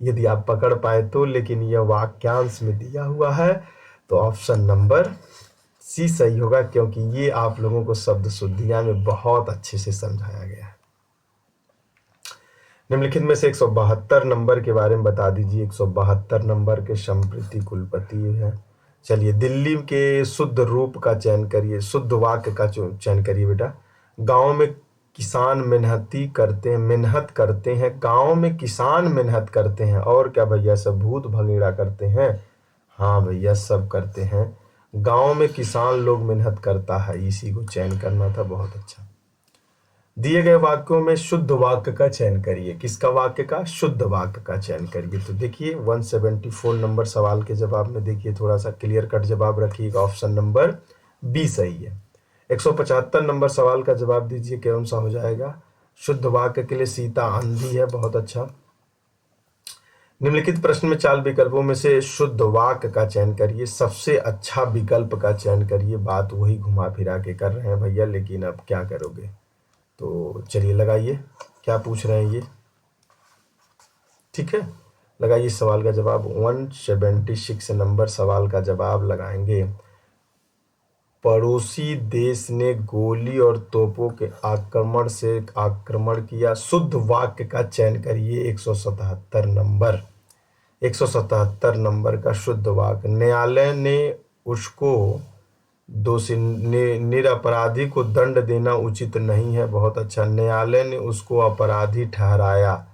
यदि आप पकड़ पाए तो, लेकिन यह वाक्यांश में दिया हुआ है तो ऑप्शन नंबर सी सही होगा, क्योंकि ये आप लोगों को शब्द शुद्धियां में बहुत अच्छे से समझाया गया है। निम्नलिखित में से 172 नंबर के बारे में बता दीजिए। 172 नंबर के संप्रीति कुलपति है। चलिए दिल्ली के शुद्ध रूप का चयन करिए, शुद्ध वाक्य का चयन करिए बेटा। गांव में किसान मेहनत करते हैं। गांव में किसान मेहनत करते हैं, और क्या भैया सब भूत भंगेड़ा करते हैं? हाँ भैया सब करते हैं। गांव में किसान लोग मेहनत करता है, इसी को चयन करना था, बहुत अच्छा। दिए गए वाक्यों में शुद्ध वाक्य का चयन करिए। किसका वाक्य का? शुद्ध वाक्य का चयन करिए। तो देखिए 174 नंबर सवाल के जवाब में देखिए थोड़ा सा क्लियर कट जवाब रखिएगा, ऑप्शन नंबर बी सही है। 175 नंबर सवाल का जवाब दीजिए, कौन सा हो जाएगा? शुद्ध वाक्य के लिए सीता अंधी है, बहुत अच्छा। निम्नलिखित प्रश्न में 4 विकल्पों में से शुद्ध वाक्य का चयन करिए, सबसे अच्छा विकल्प का चयन करिए। बात वही घुमा फिरा के कर रहे हैं भैया, लेकिन अब क्या करोगे। तो चलिए लगाइए, क्या पूछ रहे हैं ये, ठीक है। लगाइए सवाल का जवाब। 176 नंबर सवाल का जवाब लगाएंगे। पड़ोसी देश ने गोली और तोपों के आक्रमण किया। शुद्ध वाक्य का चयन करिए। 177 नंबर का शुद्ध वाक्य। न्यायालय ने उसको दोषी निरपराधी को दंड देना उचित नहीं है, बहुत अच्छा। न्यायालय ने उसको अपराधी ठहराया,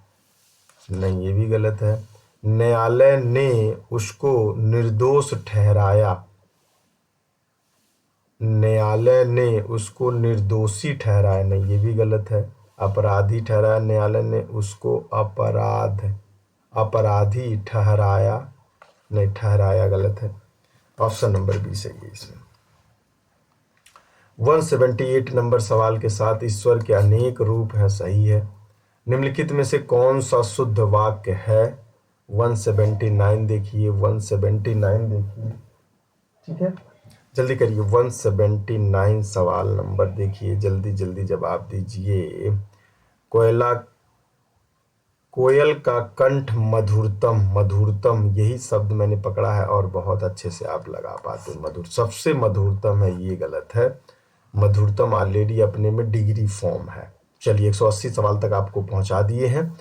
नहीं ये भी गलत है। न्यायालय ने उसको निर्दोष ठहराया, न्यायालय ने उसको निर्दोषी ठहराया, नहीं ये भी गलत है। अपराधी ठहराया, न्यायालय ने उसको अपराधी ठहराया, नहीं ठहराया गलत है, ऑप्शन नंबर बी सही है इसमें। 178 नंबर सवाल के साथ ईश्वर के अनेक रूप हैं, सही है। निम्नलिखित में से कौन सा शुद्ध वाक्य है? 179 देखिए, 179 देखिए, ठीक है, जल्दी करिए। 179 सवाल नंबर देखिए, जल्दी जल्दी जवाब दीजिए। कोयल का कंठ मधुरतम, यही शब्द मैंने पकड़ा है और बहुत अच्छे से आप लगा पाते। मधुर, सबसे मधुरतम है, ये गलत है। मधुरतम ऑलरेडी अपने में डिग्री फॉर्म है। चलिए 180 सवाल तक आपको पहुंचा दिए हैं।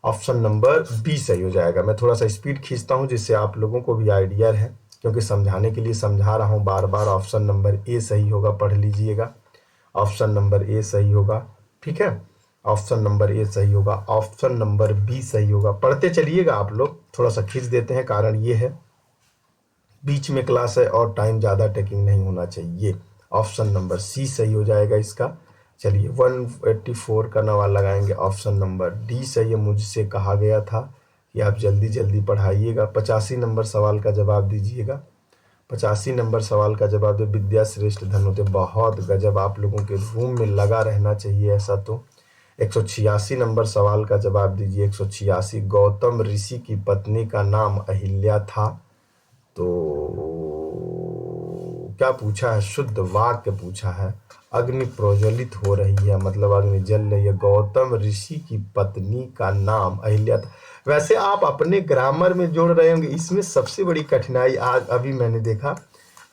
ऑप्शन नंबर बी सही हो जाएगा। मैं थोड़ा सा स्पीड खींचता हूं जिससे आप लोगों को भी आइडिया है, क्योंकि समझाने के लिए समझा रहा हूं बार बार। ऑप्शन नंबर ए सही होगा, पढ़ लीजिएगा। ऑप्शन नंबर ए सही होगा, ठीक है। ऑप्शन नंबर ए सही होगा, ऑप्शन नंबर बी सही होगा। पढ़ते चलिएगा आप लोग, थोड़ा सा खींच देते हैं, कारण ये है बीच में क्लास है और टाइम ज़्यादा टेकिंग नहीं होना चाहिए। ऑप्शन नंबर सी सही हो जाएगा इसका। चलिए 184 का नवा लगाएंगे। ऑप्शन नंबर डी सही है। मुझसे कहा गया था कि आप जल्दी जल्दी पढ़ाइएगा। 85 नंबर सवाल का जवाब दीजिएगा। 85 नंबर सवाल का जवाब दे। विद्या श्रेष्ठ धन होते। बहुत गजब, आप लोगों के रूम में लगा रहना चाहिए ऐसा। तो 186 नंबर सवाल का जवाब दीजिए। 186, गौतम ऋषि की पत्नी का नाम अहिल्या था। तो क्या पूछा है? शुद्ध वाक्य पूछा है। अग्नि प्रज्वलित हो रही है, मतलब अग्नि जल रही है। गौतम ऋषि की पत्नी का नाम अहिल्या था। वैसे आप अपने ग्रामर में जोड़ रहे होंगे, इसमें सबसे बड़ी कठिनाई आज अभी मैंने देखा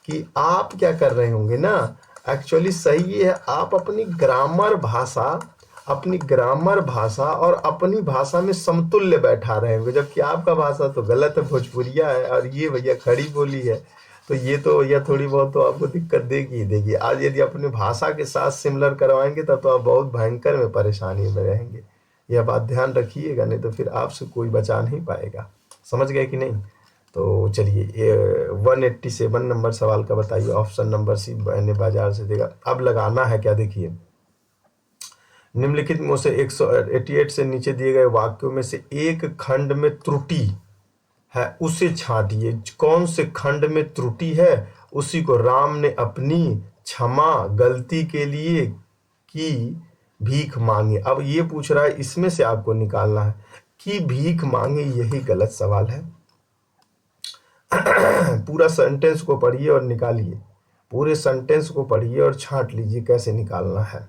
कि आप क्या कर रहे होंगे ना, एक्चुअली सही है, आप अपनी ग्रामर भाषा और अपनी भाषा में समतुल्य बैठा रहे होंगे, जबकि आपका भाषा तो गलत है, भोजपुरिया है, और ये भैया खड़ी बोली है। तो ये तो भैया थोड़ी बहुत तो आपको दिक्कत देगी ही देगी। आज यदि अपनी भाषा के साथ सिमिलर करवाएंगे तब तो आप बहुत भयंकर में परेशानी में रहेंगे। यह बात ध्यान रखिएगा, नहीं तो फिर आपसे कोई बचा नहीं पाएगा। समझ गए कि नहीं? तो चलिए 187 नंबर सवाल का बताइए। ऑप्शन नंबर सी, मैंने बाजार से देगा। अब लगाना है क्या, देखिए। निम्नलिखित में से 188 से नीचे दिए गए वाक्यों में से एक खंड में त्रुटि है, उसे छांटिए। कौन से खंड में त्रुटि है? उसी को राम ने अपनी क्षमा गलती के लिए की भीख मांगी। अब ये पूछ रहा है, इसमें से आपको निकालना है कि भीख मांगी, यही गलत सवाल है। पूरा सेंटेंस को पढ़िए और निकालिए। पूरे सेंटेंस को पढ़िए और छांट लीजिए कैसे निकालना है।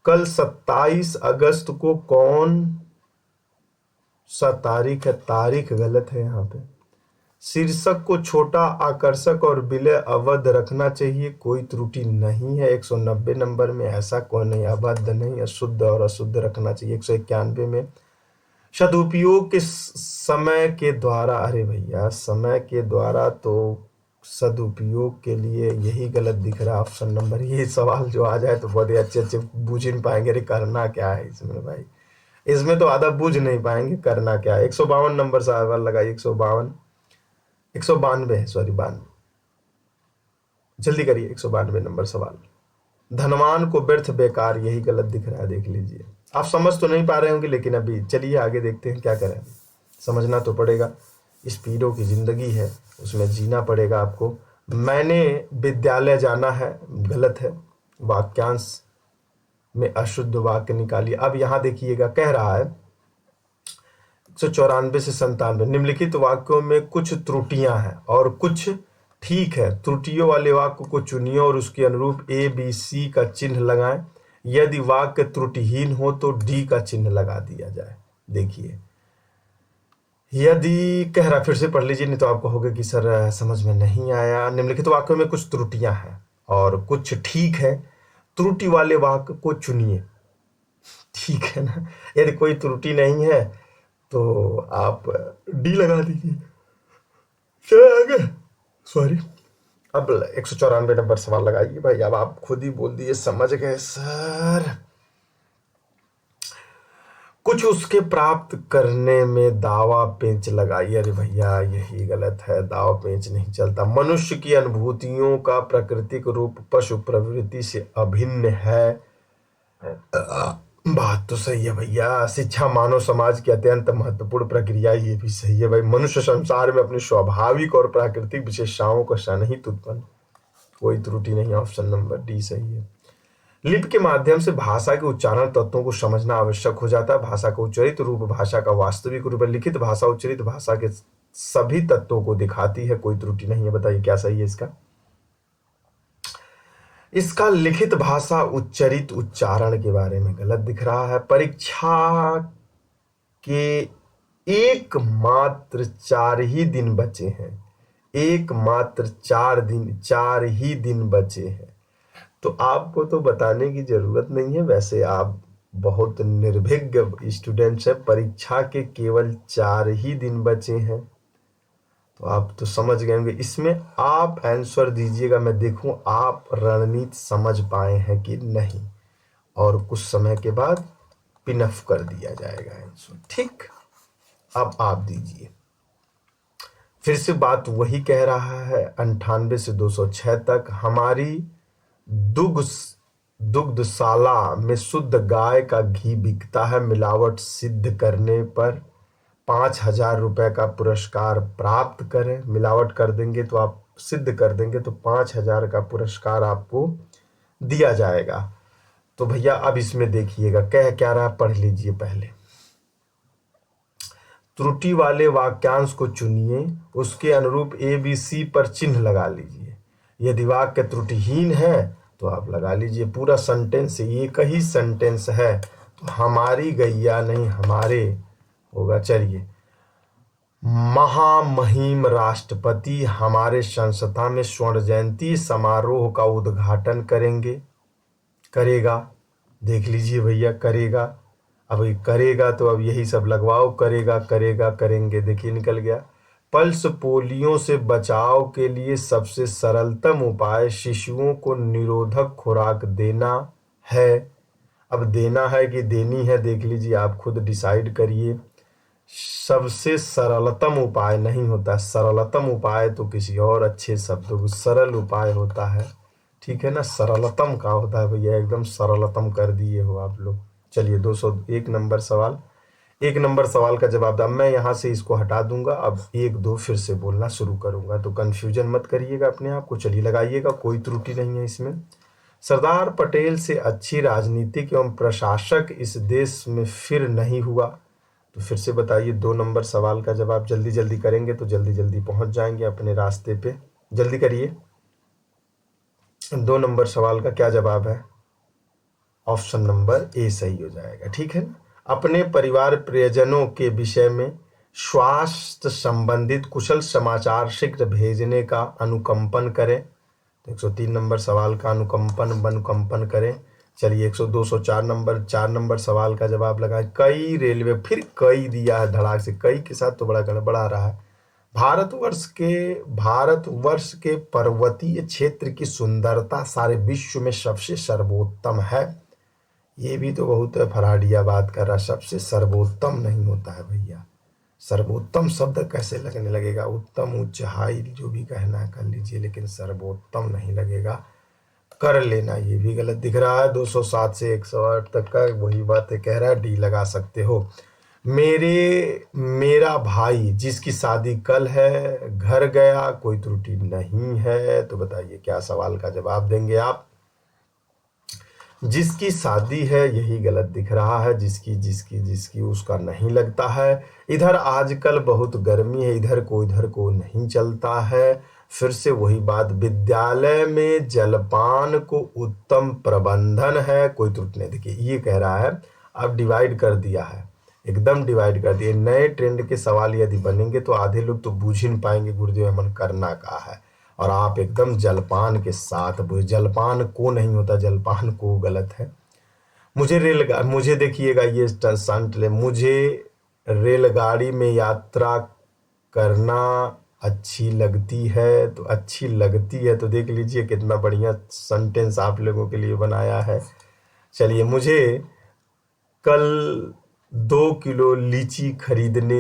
कल 27 अगस्त को कौन सा तारीख है? तारीख गलत है यहाँ पे। शीर्षक को छोटा, आकर्षक और विलय अवध रखना चाहिए, कोई त्रुटि नहीं है। 190 नंबर में ऐसा कोई नहीं, अवध नहीं, अशुद्ध और अशुद्ध रखना चाहिए। 191 में सदुपयोग के समय के द्वारा, अरे भैया समय के द्वारा तो सदुपयोग के लिए यही गलत दिख रहा है ऑप्शन नंबर। ये सवाल जो आ जाए तो बहुत ही अच्छे अच्छे बूझ नहीं पाएंगे, अरे करना क्या है इसमें भाई, इसमें तो आधा बूझ नहीं पाएंगे, करना क्या है। 152 नंबर सवाल लगाइए। 192 सॉरी 92, जल्दी करिए। 192 नंबर सवाल। धनवान को व्यर्थ बेकार, यही गलत दिख रहा है, देख लीजिए। आप समझ तो नहीं पा रहे होंगे, लेकिन अभी चलिए आगे देखते हैं क्या करें। समझना तो पड़ेगा, स्पीडों की जिंदगी है, उसमें जीना पड़ेगा आपको। मैंने विद्यालय जाना है, गलत है। वाक्यांश में अशुद्ध वाक्य निकालिए। अब यहां देखिएगा, कह रहा है 194 से 97, निम्नलिखित वाक्यों में कुछ त्रुटियां हैं और कुछ ठीक है। त्रुटियों वाले वाक्य को चुनिए और उसके अनुरूप ए बी सी का चिन्ह लगाएं। यदि वाक्य त्रुटिहीन हो तो डी का चिन्ह लगा दिया जाए। देखिए, यदि कह रहा, फिर से पढ़ लीजिए, नहीं तो आप कहोगे कि सर समझ में नहीं आया। निम्नलिखित वाक्यों में कुछ त्रुटियां हैं और कुछ ठीक है। त्रुटि वाले वाक्य को चुनिए, ठीक है ना। यदि कोई त्रुटि नहीं है तो आप डी लगा दीजिए। चले आगे, सॉरी। अब 194 नंबर सवाल लगाइए भाई। अब आप खुद ही बोल दिए समझ गए सर। कुछ उसके प्राप्त करने में दावा पेंच लगाइए। अरे भैया यही गलत है, दावा पेंच नहीं चलता। मनुष्य की अनुभूतियों का प्राकृतिक रूप पशु प्रवृत्ति से अभिन्न है। बात तो सही है भैया। शिक्षा मानव समाज की अत्यंत महत्वपूर्ण प्रक्रिया, ये भी सही है भाई। मनुष्य संसार में अपनी स्वाभाविक और प्राकृतिक विशेषताओं का सन्निहित उत्पन्न, कोई त्रुटि नहीं। ऑप्शन नंबर डी सही है। लिपि के माध्यम से भाषा के उच्चारण तत्वों को समझना आवश्यक हो जाता है। भाषा का उच्चरित रूप भाषा का वास्तविक रूप है। लिखित भाषा उच्चरित भाषा के सभी तत्वों को दिखाती है, कोई त्रुटि नहीं है। बताइए क्या सही है इसका? इसका लिखित भाषा उच्चरित उच्चारण के बारे में गलत दिख रहा है। परीक्षा के एकमात्र 4 ही दिन बचे हैं, एकमात्र 4 ही दिन बचे हैं। तो आपको तो बताने की जरूरत नहीं है, वैसे आप बहुत निर्भिज्ञ स्टूडेंट्स हैं। परीक्षा के केवल 4 ही दिन बचे हैं, तो आप तो समझ गए होंगे। इसमें आप आंसर दीजिएगा, मैं देखूं आप रणनीति समझ पाए हैं कि नहीं, और कुछ समय के बाद पिन ऑफ कर दिया जाएगा आंसर। ठीक, अब आप दीजिए। फिर से बात वही कह रहा है, 98 से 206 तक। हमारी दुग्ध दुग्धशाला में शुद्ध गाय का घी बिकता है। मिलावट सिद्ध करने पर 5,000 रुपए का पुरस्कार प्राप्त करें। मिलावट कर देंगे तो आप सिद्ध कर देंगे तो 5,000 का पुरस्कार आपको दिया जाएगा। तो भैया अब इसमें देखिएगा कह क्या रहा, पढ़ लीजिए पहले। त्रुटि वाले वाक्यांश को चुनिए, उसके अनुरूप ए बी सी पर चिन्ह लगा लीजिए। यदि वाक्य त्रुटिहीन है तो आप लगा लीजिए। पूरा सेंटेंस एक ही सेंटेंस है, तो हमारी गैया नहीं हमारे होगा। चलिए, महामहिम राष्ट्रपति हमारे संस्था में स्वर्ण जयंती समारोह का उद्घाटन करेगा। देख लीजिए भैया, करेगा। अब ये करेगा तो अब यही सब लगवाओ, करेगा करेगा करेंगे। देखिए निकल गया। पल्स पोलियो से बचाव के लिए सबसे सरलतम उपाय शिशुओं को निरोधक खुराक देना है। अब देना है कि देनी है, देख लीजिए, आप खुद डिसाइड करिए। सबसे सरलतम उपाय नहीं होता, सरलतम उपाय तो किसी और अच्छे शब्दों को सरल उपाय होता है, ठीक है ना। सरलतम का होता है भैया, एकदम सरलतम कर दिए हो आप लोग। चलिए 201 नंबर सवाल। 1 नंबर सवाल का जवाब था। मैं यहाँ से इसको हटा दूंगा, अब 1 2 फिर से बोलना शुरू करूंगा, तो कंफ्यूजन मत करिएगा अपने आप को। चलिए लगाइएगा, कोई त्रुटि नहीं है इसमें। सरदार पटेल से अच्छी राजनीतिक एवं प्रशासक इस देश में फिर नहीं हुआ। तो फिर से बताइए 2 नंबर सवाल का जवाब। जल्दी जल्दी करेंगे तो जल्दी जल्दी पहुंच जाएंगे अपने रास्ते पे। जल्दी करिए। 2 नंबर सवाल का क्या जवाब है? ऑप्शन नंबर ए सही हो जाएगा, ठीक है ना। अपने परिवार प्रियजनों के विषय में स्वास्थ्य संबंधित कुशल समाचार शीघ्र भेजने का अनुकंपन करें। 103 नंबर सवाल का अनुकंपन करें। चलिए 204 नंबर 4 नंबर सवाल का जवाब लगाएं। कई रेलवे, फिर कई दिया है धड़ाक से, कई के साथ तो बड़ा गड़बड़ा रहा है। भारतवर्ष के पर्वतीय क्षेत्र की सुंदरता सारे विश्व में सबसे सर्वोत्तम है। ये भी तो बहुत फराडिया बात कर रहा, सबसे सर्वोत्तम नहीं होता है भैया। सर्वोत्तम शब्द कैसे लगने लगेगा? उत्तम, उच्च, हाई, जो भी कहना है कर लीजिए, लेकिन सर्वोत्तम नहीं लगेगा, कर लेना। ये भी गलत दिख रहा है। 207 से 108 तक का वही बातें कह रहा है, डी लगा सकते हो। मेरा भाई जिसकी शादी कल है घर गया, कोई त्रुटि नहीं है। तो बताइए क्या सवाल का जवाब देंगे आप? जिसकी शादी है यही गलत दिख रहा है, जिसकी उसका नहीं लगता है। इधर आजकल बहुत गर्मी है, इधर को नहीं चलता है। फिर से वही बात, विद्यालय में जलपान को उत्तम प्रबंधन है, कोई त्रुटि नहीं। देखिए ये कह रहा है, अब डिवाइड कर दिया है, एकदम डिवाइड कर दिए। नए ट्रेंड के सवाल यदि बनेंगे तो आधे लोग तो बूझ ही नहीं पाएंगे गुरुदेव अमन करना का है, और आप एकदम जलपान के साथ। जलपान को नहीं होता, जलपान को गलत है। मुझे देखिएगा ये संट ले, मुझे रेलगाड़ी में यात्रा करना अच्छी लगती है। तो अच्छी लगती है, तो देख लीजिए कितना बढ़िया सेंटेंस आप लोगों के लिए बनाया है। चलिए, मुझे कल 2 किलो लीची खरीदना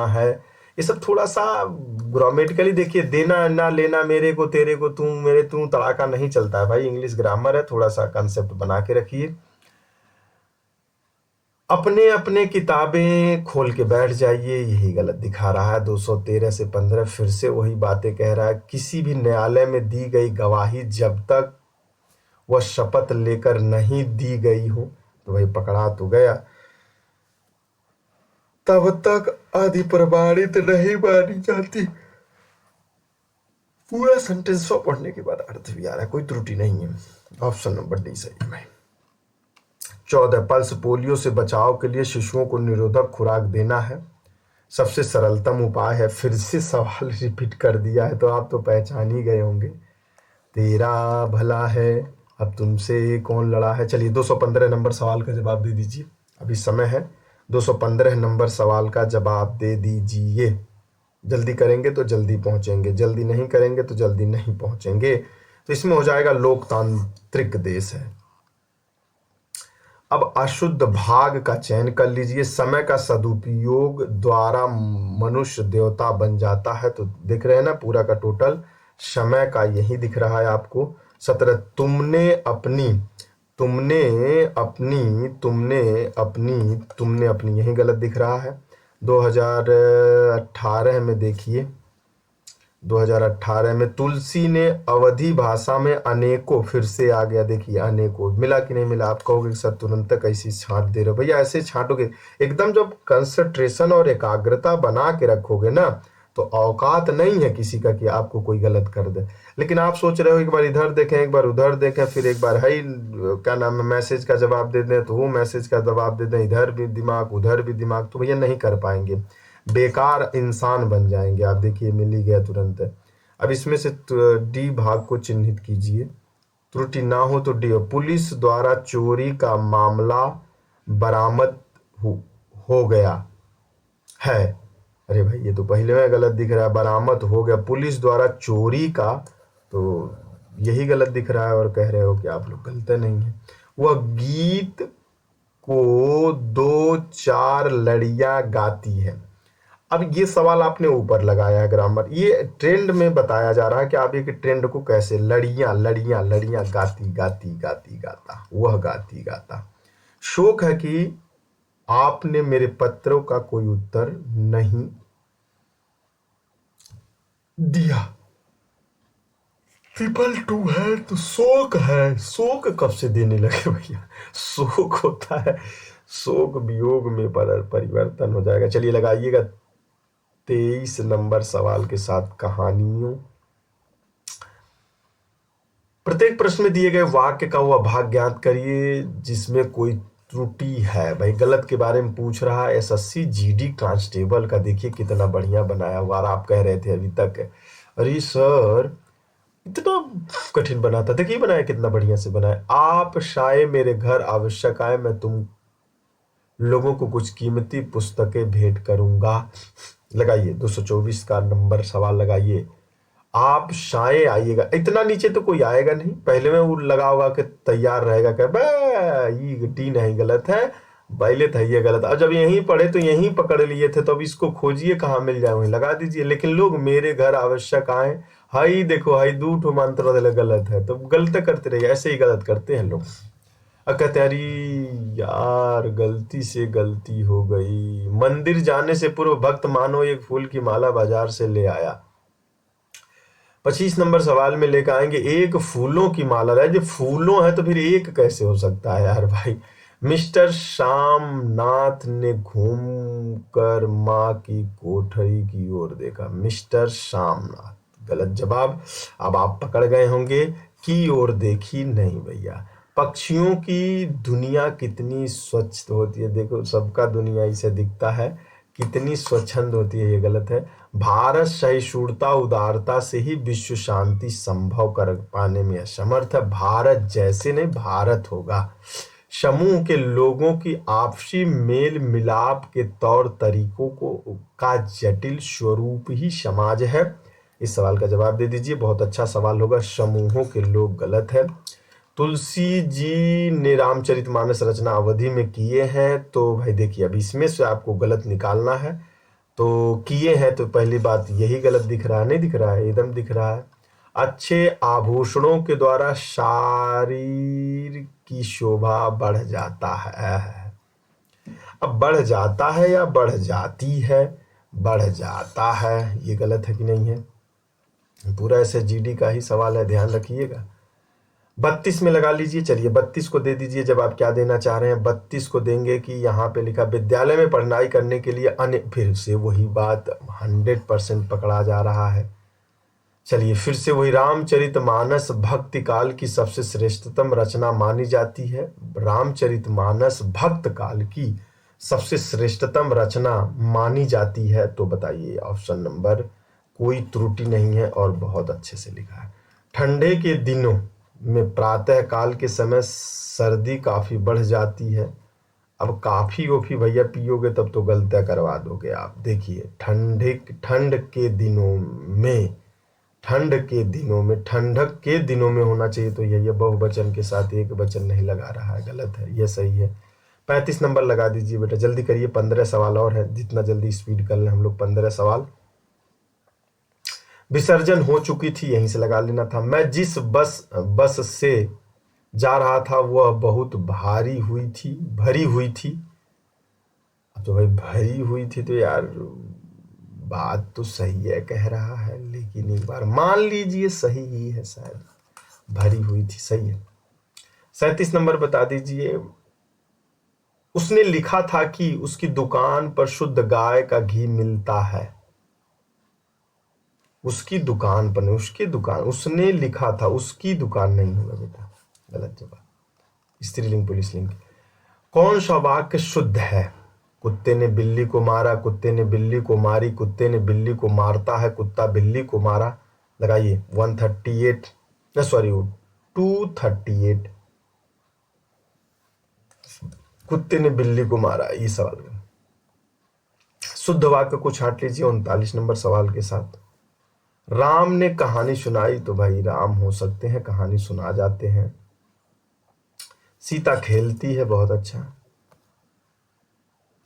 है। ये सब थोड़ा सा ग्रामेटिकली देखिए, देना ना लेना, मेरे को तेरे को तू मेरे तू तड़ाका नहीं चलता है भाई, इंग्लिश ग्रामर है, थोड़ा सा कंसेप्ट बना के रखिए। अपने अपने किताबें खोल के बैठ जाइए, यही गलत दिखा रहा है। 213 से 15 फिर से वही बातें कह रहा है। किसी भी न्यायालय में दी गई गवाही जब तक वह शपथ लेकर नहीं दी गई हो, तो भाई पकड़ा तो गया, तब तक अधिप्रमाणित नहीं मानी जाती। पूरा सेंटेंस पढ़ने के बाद अर्थ भी आ रहा है, कोई त्रुटि नहीं है। ऑप्शन नंबर डी सही है। 14 पल्स पोलियो से बचाव के लिए शिशुओं को निरोधक खुराक देना है, सबसे सरलतम उपाय है। फिर से सवाल रिपीट कर दिया है, तो आप तो पहचान ही गए होंगे। तेरा भला है, अब तुमसे कौन लड़ा है। चलिए 215 नंबर सवाल का जवाब दे दीजिए, अभी समय है। 215 नंबर सवाल का जवाब दे दीजिए। जल्दी करेंगे तो जल्दी पहुंचेंगे, जल्दी नहीं करेंगे तो जल्दी नहीं पहुंचेंगे। तो इसमें हो जाएगा लोकतांत्रिक देश है। अब अशुद्ध भाग का चयन कर लीजिए। समय का सदुपयोग द्वारा मनुष्य देवता बन जाता है, तो दिख रहे हैं ना पूरा का टोटल समय का यही दिख रहा है आपको। 17 तुमने अपनी यही गलत दिख रहा है। 2018 में देखिए, 2018 में तुलसी ने अवधी भाषा में अनेकों, फिर से आ गया देखिए अनेकों, मिला कि नहीं मिला। आप कहोगे सर तुरंत कैसी छांट दे रहे हो भैया, ऐसे छांटोगे एकदम। जब कंसंट्रेशन और एकाग्रता बना के रखोगे ना, तो औकात नहीं है किसी का कि आपको कोई गलत कर दे। लेकिन आप सोच रहे हो एक बार इधर देखें, एक बार उधर देखें, फिर एक बार है क्या नाम है मैसेज का जवाब दे दें तो वो मैसेज का जवाब दे दें, इधर भी दिमाग उधर भी दिमाग, तो भैया नहीं कर पाएंगे, बेकार इंसान बन जाएंगे आप। देखिए मिल ही गया तुरंत। अब इसमें से डी भाग को चिन्हित कीजिए, त्रुटि ना हो तो डी। पुलिस द्वारा चोरी का मामला बरामद हो गया है। अरे भाई ये तो पहले में गलत दिख रहा है, बरामद हो गया पुलिस द्वारा चोरी का, तो यही गलत दिख रहा है। और कह रहे हो कि आप लोग गलत नहीं है। वह गीत को 2-4 लड़ियां गाती है। अब ये सवाल आपने ऊपर लगाया है ग्रामर, ये ट्रेंड में बताया जा रहा है कि आप एक ट्रेंड को कैसे, लड़ियां लड़ियां लड़ियां गाती गाती गाती गाता, वह गाती गाता। शोक है कि आपने मेरे पत्रों का कोई उत्तर नहीं दिया। 222 है तो शोक है, शोक कब से देने लगे भैया, शोक होता है, शोक वियोग में परिवर्तन हो जाएगा। चलिए लगाइएगा 23 नंबर सवाल के साथ कहानियों। प्रत्येक प्रश्न में दिए गए वाक्य का वह भाग ज्ञात करिए जिसमें कोई त्रुटि है। भाई गलत के बारे में पूछ रहा है। एसएससी जीडी कांस्टेबल का देखिए कितना बढ़िया बनाया हुआ। आप कह रहे थे अभी तक अरे सर इतना कठिन बनाता, देखिए बनाया कितना बढ़िया से बनाया। आप शायद मेरे घर आवश्यक आए, मैं तुम लोगों को कुछ कीमती पुस्तकें भेंट करूंगा। लगाइए 224 का नंबर सवाल लगाइए। आप शाये आइएगा, इतना नीचे तो कोई आएगा नहीं, पहले में वो लगा होगा कि तैयार रहेगा कि ये डी नहीं गलत है, पहले था ये गलत। अब जब यहीं पढ़े तो यहीं पकड़ लिए थे, तो अब इसको खोजिए कहाँ मिल जाए वहीं लगा दीजिए। लेकिन लोग मेरे घर आवश्यक आए, हाई देखो हाई दूठो मंत्र गलत है, तो गलत करते रहिए, ऐसे ही गलत करते हैं लोग। कहते अरे यार गलती से गलती हो गई। मंदिर जाने से पूर्व भक्त मानो एक फूल की माला बाजार से ले आया। 25 नंबर सवाल में लेकर आएंगे एक फूलों की माला है। जो फूलों है तो फिर एक कैसे हो सकता है यार भाई। मिस्टर श्यामनाथ ने घूम कर माँ की कोठरी की ओर देखा। मिस्टर श्यामनाथ गलत जवाब। अब आप पकड़ गए होंगे, की ओर देखी नहीं भैया। पक्षियों की दुनिया कितनी स्वच्छ होती है, देखो सबका दुनिया इसे दिखता है, कितनी स्वच्छंद होती है, ये गलत है। भारत सहिष्णुता उदारता से ही विश्व शांति संभव कर पाने में असमर्थ है। भारत जैसे नहीं भारत होगा। समूह के लोगों की आपसी मेल मिलाप के तौर तरीकों को का जटिल स्वरूप ही समाज है। इस सवाल का जवाब दे दीजिए, बहुत अच्छा सवाल होगा। समूहों के लोग गलत है। तुलसी जी ने रामचरितमानस रचना अवधि में किए हैं, तो भाई देखिए अब इसमें से आपको गलत निकालना है। तो किए हैं तो पहली बात यही गलत दिख रहा है, नहीं दिख रहा है, एकदम दिख रहा है। अच्छे आभूषणों के द्वारा शरीर की शोभा बढ़ जाता है। अब बढ़ जाता है या बढ़ जाती है, बढ़ जाता है, ये गलत है कि नहीं है। पूरा ऐसे जीडी का ही सवाल है, ध्यान रखिएगा। 32 में लगा लीजिए। चलिए 32 को दे दीजिए। जब आप क्या देना चाह रहे हैं, 32 को देंगे कि यहाँ पे लिखा विद्यालय में पढ़ाई करने के लिए अन्य, फिर से वही बात 100% पकड़ा जा रहा है। चलिए फिर से वही, रामचरितमानस भक्ति काल की सबसे श्रेष्ठतम रचना मानी जाती है। रामचरितमानस भक्त काल की सबसे श्रेष्ठतम रचना मानी जाती है। तो बताइए ऑप्शन नंबर, कोई त्रुटि नहीं है और बहुत अच्छे से लिखा है। ठंडे के दिनों में प्रातः काल के समय सर्दी काफ़ी बढ़ जाती है। अब काफ़ी ओफी भैया पियोगे तब तो गलतियाँ करवा दोगे आप। देखिए ठंड के दिनों में, ठंडक के दिनों में होना चाहिए, तो ये बहुवचन के साथ एक वचन नहीं लगा रहा है, गलत है, ये सही है। 35 नंबर लगा दीजिए बेटा, जल्दी करिए, 15 सवाल और है, जितना जल्दी स्पीड कर लें हम लोग। 15 सवाल। विसर्जन हो चुकी थी, यहीं से लगा लेना था। मैं जिस बस से जा रहा था वह बहुत भरी हुई थी। अब तो भाई भरी हुई थी तो यार बात तो सही है कह रहा है, लेकिन एक बार मान लीजिए सही ही है, शायद भरी हुई थी, सही है। 37 नंबर बता दीजिए। उसने लिखा था कि उसकी दुकान पर शुद्ध गाय का घी मिलता है। उसकी दुकान पर नहीं, उसकी दुकान, उसने लिखा था, उसकी दुकान नहीं होगा बेटा, गलत जवाब। स्त्रीलिंग पुल्लिंग। कौन सा वाक्य शुद्ध है? कुत्ते ने बिल्ली को मारा, कुत्ते ने बिल्ली को मारी, कुत्ते ने बिल्ली को मारता है, कुत्ता बिल्ली को मारा। लगाइए 138, सॉरी 238। कुत्ते ने बिल्ली को मारा, ये सवाल है। शुद्ध वाक्य को छांट लीजिए 39 नंबर सवाल के साथ। राम ने कहानी सुनाई, तो भाई राम हो सकते हैं, कहानी सुना जाते हैं। सीता खेलती है, बहुत अच्छा।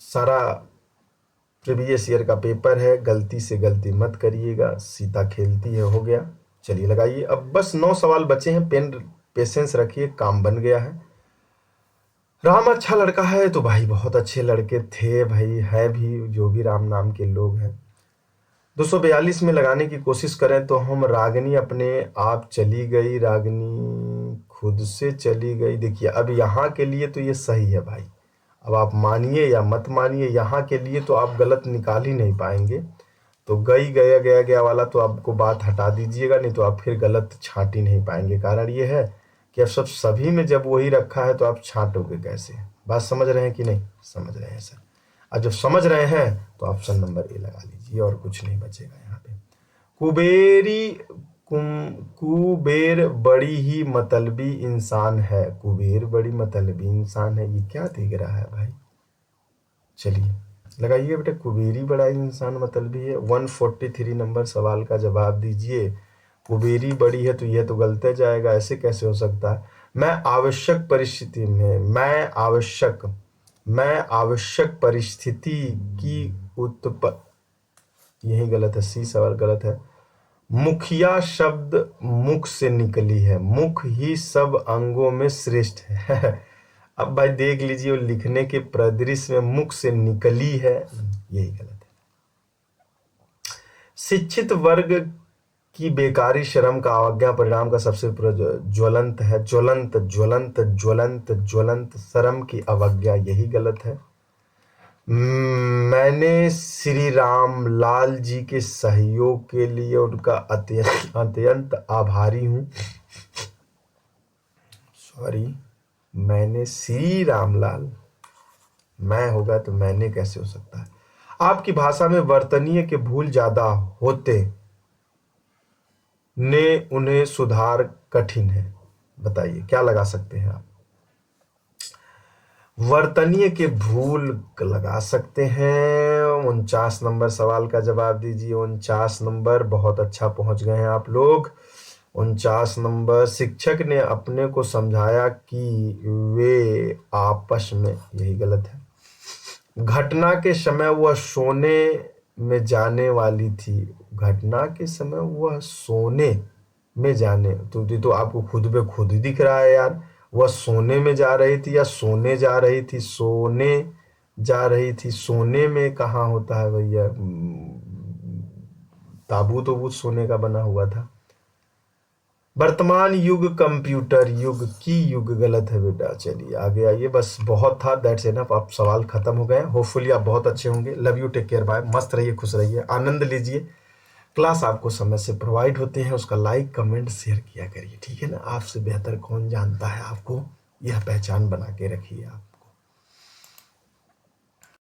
सारा प्रीवियस ईयर का पेपर है, गलती से गलती मत करिएगा। सीता खेलती है हो गया। चलिए लगाइए, अब बस 9 सवाल बचे हैं। पेशेंस रखिए, काम बन गया है। राम अच्छा लड़का है, तो भाई बहुत अच्छे लड़के थे भाई, है भी, जो भी राम नाम के लोग हैं। 242 में लगाने की कोशिश करें तो हम रागिनी अपने आप चली गई, रागिनी खुद से चली गई। देखिए अब यहाँ के लिए तो ये सही है भाई, अब आप मानिए या मत मानिए, यहाँ के लिए तो आप गलत निकाल ही नहीं पाएंगे। तो गई गया गया गया वाला तो आपको बात हटा दीजिएगा, नहीं तो आप फिर गलत छांट ही नहीं पाएंगे। कारण ये है कि अब सभी में जब वही रखा है तो आप छांटोगे कैसे? बात समझ रहे हैं कि नहीं? समझ रहे हैं सर। अब जब समझ रहे हैं तो ऑप्शन नंबर ए लगा लीजिए, और कुछ नहीं बचेगा यहाँ पे। कुबेर बड़ी ही मतलबी इंसान है। कुबेर बड़ी मतलबी इंसान है, ये क्या दिख रहा है भाई? चलिए लगाइए बेटा, कुबेरी बड़ा इंसान मतलबी है। 143 नंबर सवाल का जवाब दीजिए। कुबेरी बड़ी है तो यह तो गलत जाएगा, ऐसे कैसे हो सकता है? मैं आवश्यक परिस्थिति की यही गलत है, सी सवाल गलत है। मुखिया शब्द मुख से निकली है, मुख ही सब अंगों में श्रेष्ठ है। अब भाई देख लीजिए, लिखने के परिदृश्य में मुख से निकली है, यही गलत है। शिक्षित वर्ग की बेकारी श्रम का अवज्ञा परिणाम का सबसे ज्वलंत है। ज्वलंत श्रम की अवज्ञा, यही गलत है। मैंने श्री राम लाल जी के सहयोग के लिए उनका अत्यंत आभारी हूँ। सॉरी, मैंने श्री रामलाल, मैं होगा तो मैंने कैसे हो सकता है? आपकी भाषा में वर्तनीय के भूल ज्यादा होते ने उन्हें सुधार कठिन है। बताइए क्या लगा सकते हैं आप? वर्तनीय के भूल लगा सकते हैं। 49 नंबर सवाल का जवाब दीजिए। 49 नंबर, बहुत अच्छा पहुंच गए हैं आप लोग। 49 नंबर, शिक्षक ने अपने को समझाया कि वे आपस में, यही गलत है। घटना के समय वह सोने में जाने वाली थी। घटना के समय वह सोने में जाने, तो आपको खुद पे खुद ही दिख रहा है यार। वह सोने में जा रही थी या सोने जा रही थी? सोने जा रही थी। सोने में कहाँ होता है भैया? ताबूत वबूत सोने का बना हुआ था। वर्तमान युग कंप्यूटर युग की युग, गलत है बेटा। चलिए आगे आइए, बस बहुत था, दैट्स इनफ। आप सवाल खत्म हो गए। होपफुली आप बहुत अच्छे होंगे। Love you, take care, bye. मस्त रहिए, खुश रहिए, आनंद लीजिए। क्लास आपको समय से प्रोवाइड होते हैं, उसका लाइक कमेंट शेयर किया करिए, ठीक है ना? आपसे बेहतर कौन जानता है आपको, यह पहचान बना के रखिए आप।